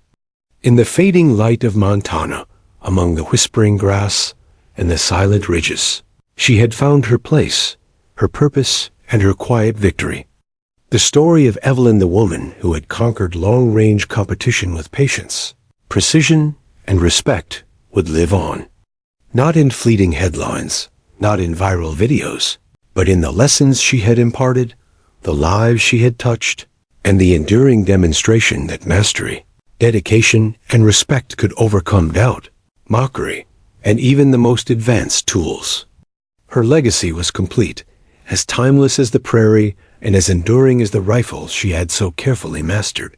In the fading light of Montana, among the whispering grass and the silent ridges, she had found her place, her purpose, and her quiet victory. The story of Evelyn the woman who had conquered long-range competition with patience, precision, and respect would live on. Not in fleeting headlines, not in viral videos, but in the lessons she had imparted, the lives she had touched, and the enduring demonstration that mastery, dedication, and respect could overcome doubt, mockery, and even the most advanced tools. Her legacy was complete, as timeless as the prairie and as enduring as the rifle she had so carefully mastered.